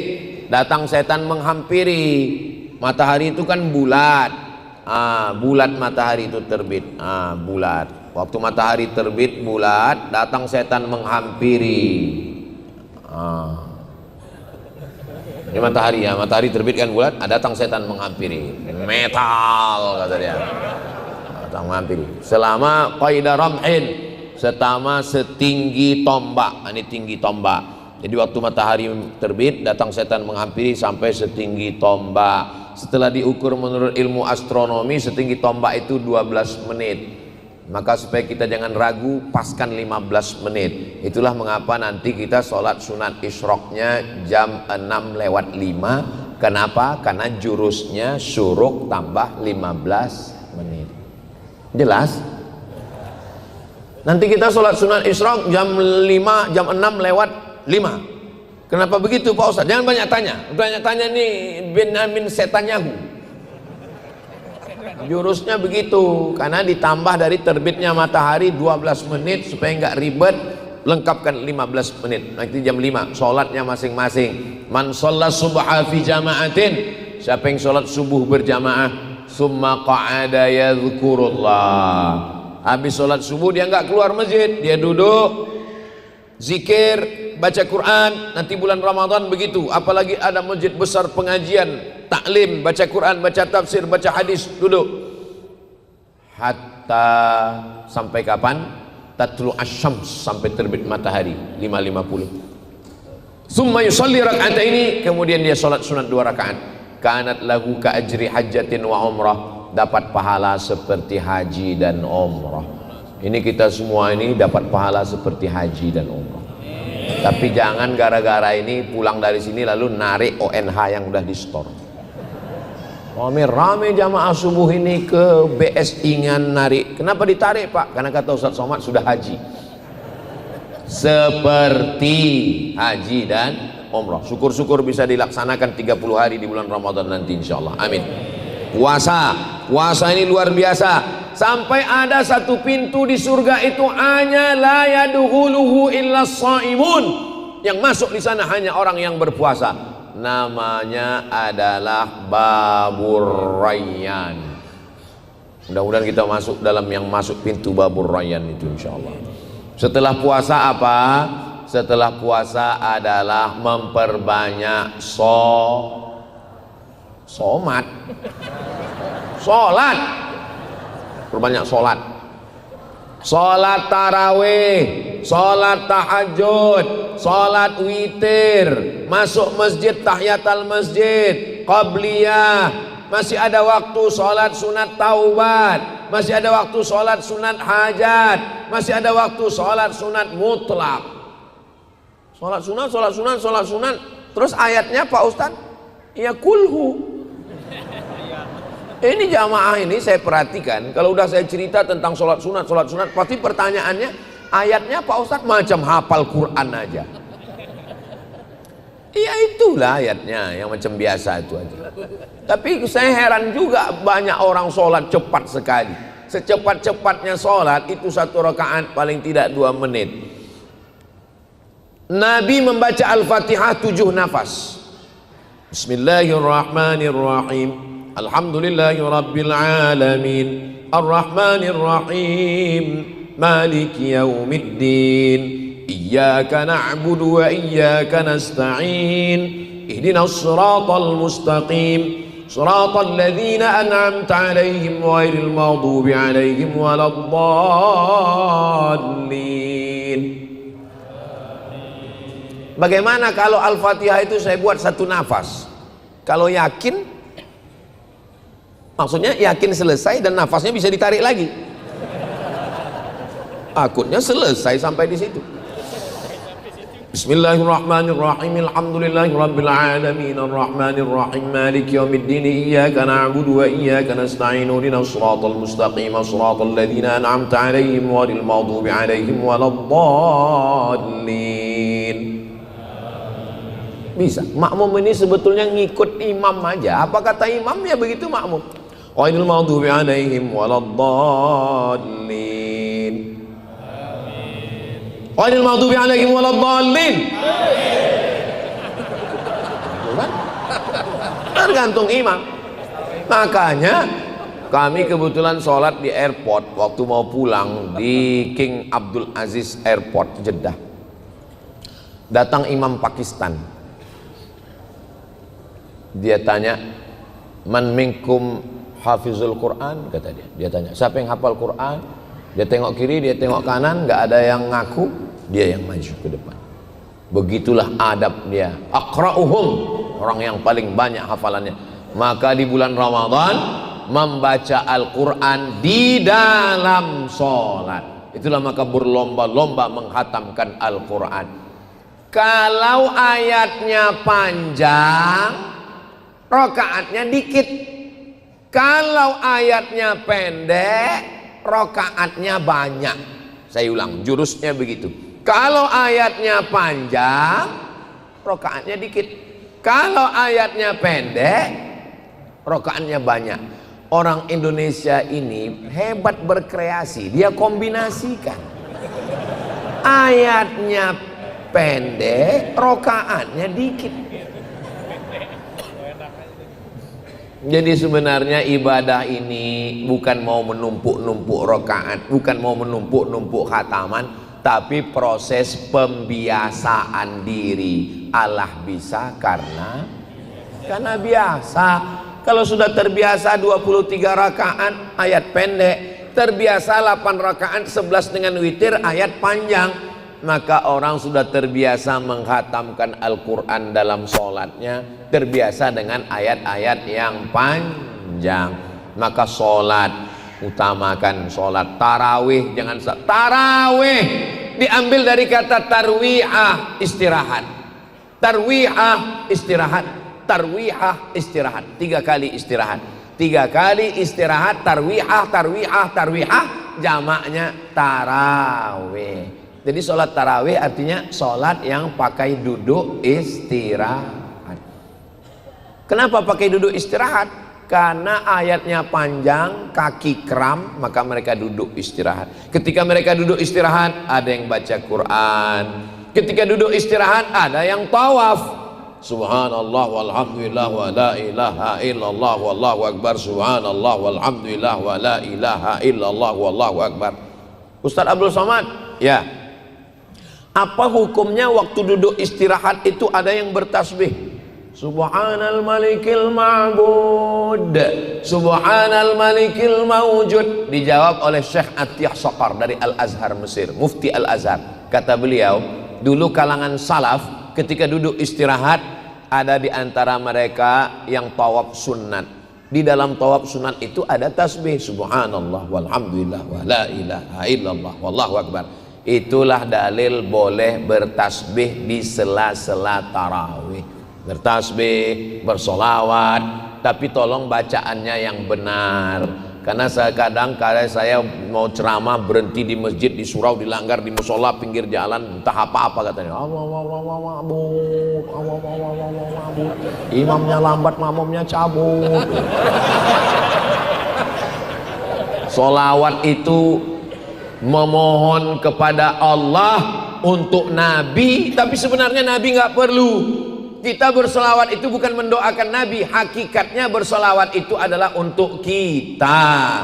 datang setan menghampiri. Matahari itu kan bulat. Bulat matahari itu terbit. Bulat. Waktu matahari terbit bulat, datang setan menghampiri. Ini matahari ya, matahari terbit kan bulat, datang setan menghampiri. Metal kata dia. Datang menghampiri. Selama qaida ramhin, selama setinggi tombak. Ini tinggi tombak. Jadi waktu matahari terbit, datang setan menghampiri sampai setinggi tombak. Setelah diukur menurut ilmu astronomi, setinggi tombak itu 12 menit. Maka supaya kita jangan ragu, paskan 15 menit. Itulah mengapa nanti kita sholat sunat isyraqnya jam 6:05. Kenapa? Karena jurusnya syuruk tambah 15 menit. Jelas? Nanti kita sholat sunat isyraq jam 5, jam 6:05. Kenapa begitu Pak Ustaz? Jangan banyak tanya. Banyak tanya nih Benyamin Setanyahu. Jurusnya begitu, karena ditambah dari terbitnya matahari 12 menit supaya nggak ribet, lengkapkan 15 menit. Nanti jam 5 sholatnya masing-masing. Man sholat subha fi jama'atin, siapa yang sholat subuh berjamaah, summa qa'ada yadhkurullah, habis sholat subuh dia nggak keluar masjid, dia duduk zikir, baca Quran. Nanti bulan Ramadan begitu, apalagi ada masjid besar pengajian, taklim, baca Quran, baca tafsir, baca hadis, duduk hatta sampai kapan? Tatlu asyams, sampai terbit matahari 5.50. Summa yusalli raka'ataini, kemudian dia salat sunat 2 rakaat. Kanat lahu ka ajri hajjatin wa umrah, dapat pahala seperti haji dan umrah. Ini kita semua ini dapat pahala seperti haji dan umrah. Tapi jangan gara-gara ini pulang dari sini lalu narik ONH yang udah di store. Rame jamaah subuh ini ke BSI-nya narik. Kenapa ditarik Pak? Karena kata Ustaz Somad sudah haji. Seperti haji dan umrah. Syukur-syukur bisa dilaksanakan 30 hari di bulan Ramadan nanti insyaallah. Amin. Puasa ini luar biasa. Sampai ada satu pintu di surga itu hanya la yadkhuluhu illa shaimun. Yang masuk di sana hanya orang yang berpuasa. namanya adalah Babur Rayyan. Mudah-mudahan kita masuk dalam yang masuk pintu Babur Rayyan itu insyaallah. Setelah puasa apa? Setelah puasa adalah memperbanyak somat, sholat, perbanyak sholat, sholat tarawih, sholat tahajud, sholat witir, masuk masjid tahiyatul masjid, qabliyah, masih ada waktu sholat sunat taubat, masih ada waktu sholat sunat hajat, masih ada waktu sholat sunat mutlak. Sholat sunat, terus ayatnya Pak Ustadz, ya kulhu. Ini jamaah ini saya perhatikan, kalau udah saya cerita tentang sholat sunat, pasti pertanyaannya, ayatnya Pak Ustadz macam hafal Quran aja. Iya itulah ayatnya, yang macam biasa itu aja. Tapi saya heran juga banyak orang sholat cepat sekali. Secepat-cepatnya sholat itu 1 rakaat paling tidak 2 menit. Nabi membaca Al-Fatihah 7 nafas. Bismillahirrahmanirrahim. Alhamdulillahirabbil alamin. Arrahmanirrahim. Maliki yaumiddin. Iyyaka na'budu wa iyyaka nasta'in. Ihdinas siratal mustaqim. Siratal ladzina an'amta 'alaihim ghairil maghdubi 'alaihim waladdallin. Bagaimana kalau Al-Fatihah itu saya buat 1 nafas? Kalau yakin, maksudnya yakin selesai dan nafasnya bisa ditarik lagi. Takutnya selesai sampai di situ. Bismillahirrahmanirrahim. Alhamdulillahirabbil alamin. Arrahmanirrahim. Maliki yaumiddin. Iyyaka na'budu wa iyyaka nasta'in. Ihdinas siratal mustaqim. Siratal ladzina an'amta 'alaihim ghairil maghdubi 'alaihim waladdallin. Bisa. Makmum ini sebetulnya ngikut imam aja. Apa kata imam ya begitu makmum. Ghairil maghdubi 'alaihim waladdallin. Ghairil maghdubi 'alaihim waladdallin. Tergantung imam. Makanya kami kebetulan sholat di airport waktu mau pulang di King Abdul Aziz Airport Jeddah. Datang imam Pakistan. Dia tanya, man minkum hafizul Quran, kata dia. Dia tanya, siapa yang hafal Quran? Dia tengok kiri, dia tengok kanan, nggak ada yang ngaku, dia yang maju ke depan. Begitulah adab dia. Aqra'uhum, orang yang paling banyak hafalannya. Maka di bulan Ramadan membaca Al-Quran di dalam sholat. Itulah maka berlomba-lomba menghatamkan Al-Quran. Kalau ayatnya panjang, rokaatnya dikit. Kalau ayatnya pendek, rokaatnya banyak. Saya ulang, jurusnya begitu. Kalau ayatnya panjang, rokaatnya dikit. Kalau ayatnya pendek, rokaatnya banyak. Orang Indonesia ini hebat berkreasi. Dia kombinasikan. Ayatnya pendek, rokaatnya dikit. Jadi sebenarnya ibadah ini bukan mau menumpuk-numpuk rakaat, bukan mau menumpuk-numpuk khataman, tapi proses pembiasaan diri. Allah bisa karena biasa. Kalau sudah terbiasa 23 rakaat ayat pendek, terbiasa 8 rakaat 11 dengan witir ayat panjang, maka orang sudah terbiasa menghatamkan Al-Quran dalam sholatnya, terbiasa dengan ayat-ayat yang panjang. Maka sholat, utamakan sholat. Tarawih, jangan tarawih diambil dari kata tarwiyah, istirahat. Tarwiyah, istirahat. Tarwiyah, istirahat. 3 kali istirahat. 3 kali istirahat, tarwiyah, tarwiyah, tarwiyah, jamaknya tarawih. Jadi sholat tarawih artinya sholat yang pakai duduk istirahat. Kenapa pakai duduk istirahat? Karena ayatnya panjang, kaki kram, maka mereka duduk istirahat. Ketika mereka duduk istirahat, ada yang baca Quran. Ketika duduk istirahat, ada yang tawaf. Subhanallah walhamdulillah wa la ilaha illallah wallahu akbar. Subhanallah walhamdulillah wa la ilaha illallah wallahu akbar. Ustaz Abdul Somad, ya. Apa hukumnya waktu duduk istirahat itu ada yang bertasbih? Subhanal malikil ma'bud, Subhanal malikil mawjud. Dijawab oleh Syekh Atiyah Saqar dari Al-Azhar Mesir, Mufti Al-Azhar. Kata beliau, dulu kalangan salaf ketika duduk istirahat ada di antara mereka yang tawaf sunat. Di dalam tawaf sunat itu ada tasbih subhanallah walhamdulillah wa la ilaha illallah wallahu akbar. Itulah dalil boleh bertasbih di sela-sela tarawih. Bertasbih, bersolawat, tapi tolong bacaannya yang benar. Karena kadang saya mau ceramah berhenti di masjid, di surau, dilanggar di musola pinggir jalan, entah apa-apa katanya. Imamnya lambat, makmumnya cabut. Solawat itu memohon kepada Allah untuk Nabi, tapi sebenarnya Nabi nggak perlu. Kita bersolawat itu bukan mendoakan Nabi, hakikatnya bersolawat itu adalah untuk kita.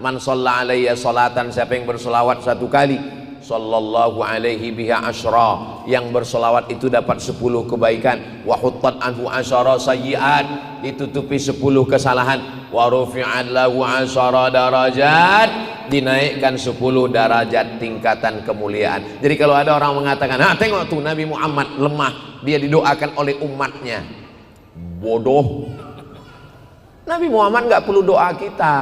Man shalla alayya salatan, siapa yang bersolawat satu kali, sallallahu alaihi biha asyra, yang bersolawat itu dapat 10 kebaikan. Wa huttat anhu asyara sayyi'at, ditutupi 10 kesalahan. Wa rufi'at lahu asyara darajat, dinaikkan 10 derajat tingkatan kemuliaan. Jadi kalau ada orang mengatakan, "Ah, tengok tuh Nabi Muhammad lemah, dia didoakan oleh umatnya." Bodoh. Nabi Muhammad nggak perlu doa kita.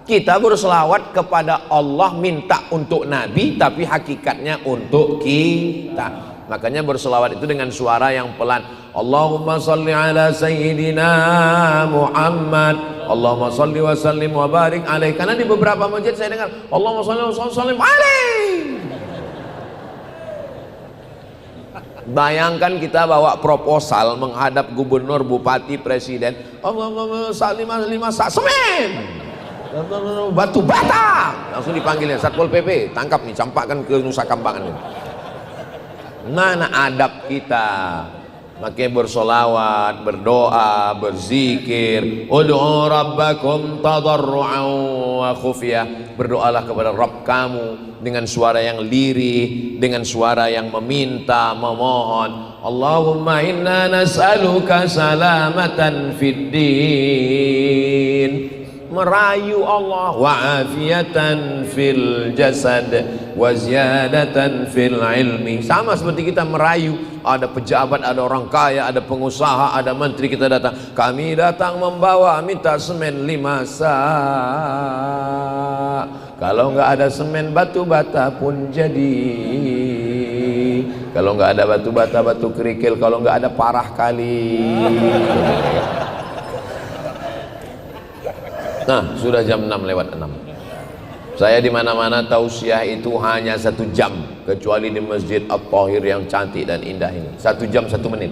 Kita berselawat kepada Allah, minta untuk Nabi, tapi hakikatnya untuk kita. Makanya berselawat itu dengan suara yang pelan. Allahumma salli ala sayyidina Muhammad, Allahumma salli wa sallim wa barik alaih. Karena di beberapa masjid saya dengar Allahumma salli wa sallim alaih. Bayangkan kita bawa proposal menghadap gubernur, bupati, presiden. Allahumma salli wa sallim semen, batu bata, langsung dipanggilnya Satpol PP, tangkap nih, campakkan ke Nusa Kambangan nih. Mana adab kita? Makanya bersolawat, berdoa, berzikir. Ud'u rabbakum tadarru'an wa khufyah. Berdoalah kepada Rabb kamu dengan suara yang lirih, dengan suara yang meminta, memohon. Allahumma inna nas'aluka salamatan fid din, merayu Allah, wa afiatan fil jasad wa ziyadatan fil ilmi. Sama seperti kita merayu, ada pejabat, ada orang kaya, ada pengusaha, ada menteri, kita datang, kami datang membawa, minta semen 5 sak. Kalau nggak ada semen, batu bata pun jadi. Kalau nggak ada batu bata, batu kerikil. Kalau nggak ada parah kali. Nah, sudah jam 6:06. Saya di mana-mana tausiah itu hanya 1 jam, kecuali di Masjid At-Tahir yang cantik dan indah ini. 1 jam 1 menit.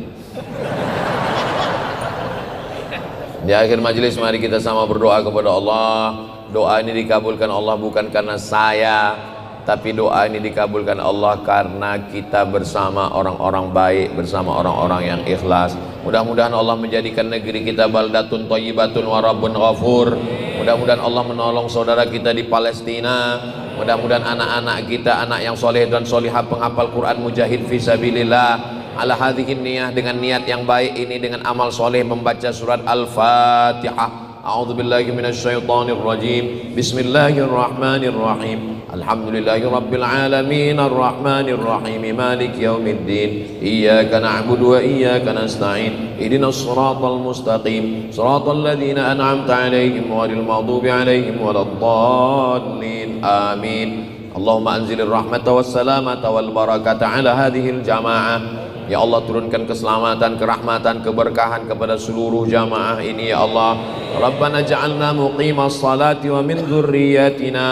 Di akhir majelis mari kita sama berdoa kepada Allah. Doa ini dikabulkan Allah bukan karena saya, tapi doa ini dikabulkan Allah karena kita bersama orang-orang baik, bersama orang-orang yang ikhlas. Mudah-mudahan Allah menjadikan negeri kita baldatun thayyibatun wa rabbun ghafur. Mudah-mudahan Allah menolong saudara kita di Palestina. Mudah-mudahan anak-anak kita, anak yang soleh dan solihah, penghafal Quran, mujahid fisabilillah, ala hadhihi niyah, dengan niat yang baik ini, dengan amal soleh membaca surat Al-Fatihah. A'udzu billahi minasyaitonir rajim. Bismillahirrahmanirrahim. Alhamdulillahirabbil alamin arrahmanir rahim maliki yaumiddin. Iyyaka na'budu wa iyyaka nasta'in. Ihdinas shiratal mustaqim. Shiratal ladzina an'amta 'alaihim ghairil maghdubi 'alaihim waladdallin. Amin. Allahumma anzilir rahmata was salamata wal barakata 'ala hadhil jamaah. Ya Allah, turunkan keselamatan, kerahmatan, keberkahan kepada seluruh jamaah ini ya Allah. Rabbana ja'alna muqimas salati wa min dzurriyyatina.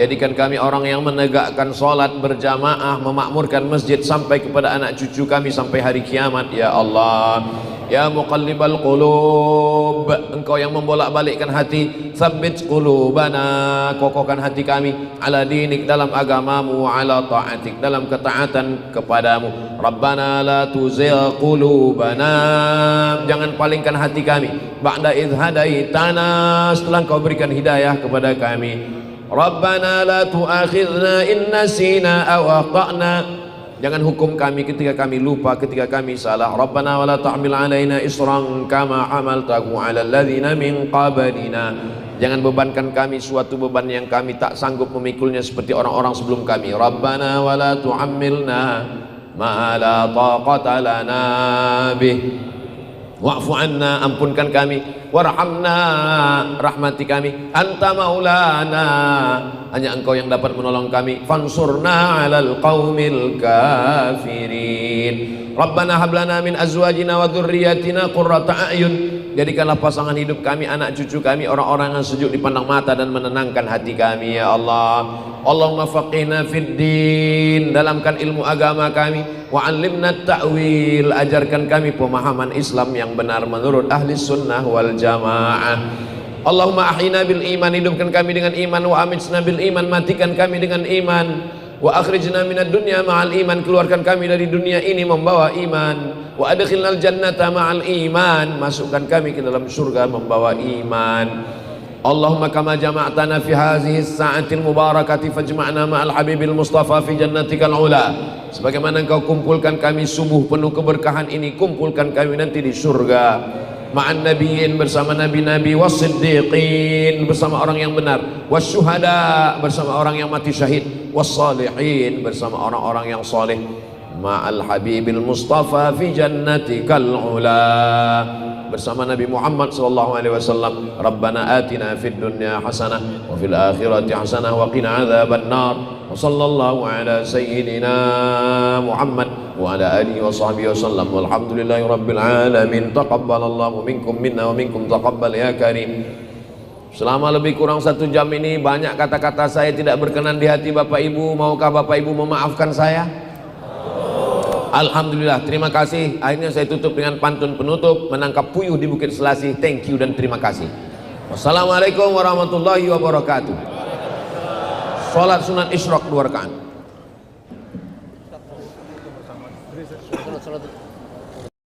Jadikan kami orang yang menegakkan salat berjamaah, memakmurkan masjid sampai kepada anak cucu kami sampai hari kiamat ya Allah. Ya muqallibal qulub, engkau yang membolak-balikkan hati, tsabbit qulubana, kokohkan hati kami, ala dinik, dalam agamamu, ala ta'atik, dalam ketaatan kepadamu. Rabbana la tuzigh qulubana, jangan palingkan hati kami, ba'da idh hadaitana, setelah engkau berikan hidayah kepada kami. Rabbana la tu'akhidna in nasina aw akhtana, jangan hukum kami ketika kami lupa, ketika kami salah. Rabbana wa la tahmil alaina isran kama hamaltahu ala alladhina min qablina, jangan bebankan kami suatu beban yang kami tak sanggup memikulnya seperti orang-orang sebelum kami. Rabbana wa la tuhammilna ma la taqata lana bih, wa'fu anna, ampunkan kami, warhamna, rahmati kami, anta maulana, hanya engkau yang dapat menolong kami, fansurna alal qaumil kafirin. Rabbana hablana min azwajina wa dhurriyyatina qurrata a'yun, jadikanlah pasangan hidup kami, anak cucu kami, orang-orang yang sejuk dipandang mata dan menenangkan hati kami ya Allah. Allahumma faqihna fid din, dalamkan ilmu agama kami, wa 'allimna ta'wil, ajarkan kami pemahaman Islam yang benar menurut ahli sunnah wal jamaah. Allahumma ahyina bil iman, hidupkan kami dengan iman, wa amitna bil iman, matikan kami dengan iman, wa akhrijna minad dunya ma'al iman, keluarkan kami dari dunia ini membawa iman, wa adkhilnal jannata ma'al iman, masukkan kami ke dalam surga membawa iman. Allahumma kama jama'tana fi hadhihi as-sa'atil mubarakati fajma'na ma'al habibil mustafa fi jannatikal ula, sebagaimana engkau kumpulkan kami subuh penuh keberkahan ini, kumpulkan kami nanti di surga ma'an nabiyyin, bersama nabi-nabi, was-siddiqin, bersama orang yang benar, was-syuhada, bersama orang yang mati syahid, was-salihin, bersama orang-orang yang saleh, ma'al habibil mustafa fi jannatikal ula, bersama Nabi Muhammad sallallahu alaihi wasallam. Rabbana atina fid dunya hasanah wa fil akhirati hasanah wa qina adzabannar. Wa sallallahu ala sayyidina Muhammad wa ala alihi wa sahbihi wasallam. Walhamdulillahi rabbil alamin. Taqabbalallahu minkum minna wa minkum taqabbal ya karim. Selama lebih kurang 1 jam ini banyak kata-kata saya tidak berkenan di hati Bapak Ibu. Maukah Bapak Ibu memaafkan saya? Alhamdulillah, terima kasih. Akhirnya saya tutup dengan pantun penutup, menangkap puyuh di Bukit Selasih. Thank you dan terima kasih. Wassalamualaikum warahmatullahi wabarakatuh. Salat sunat isyraq 2 rakaat.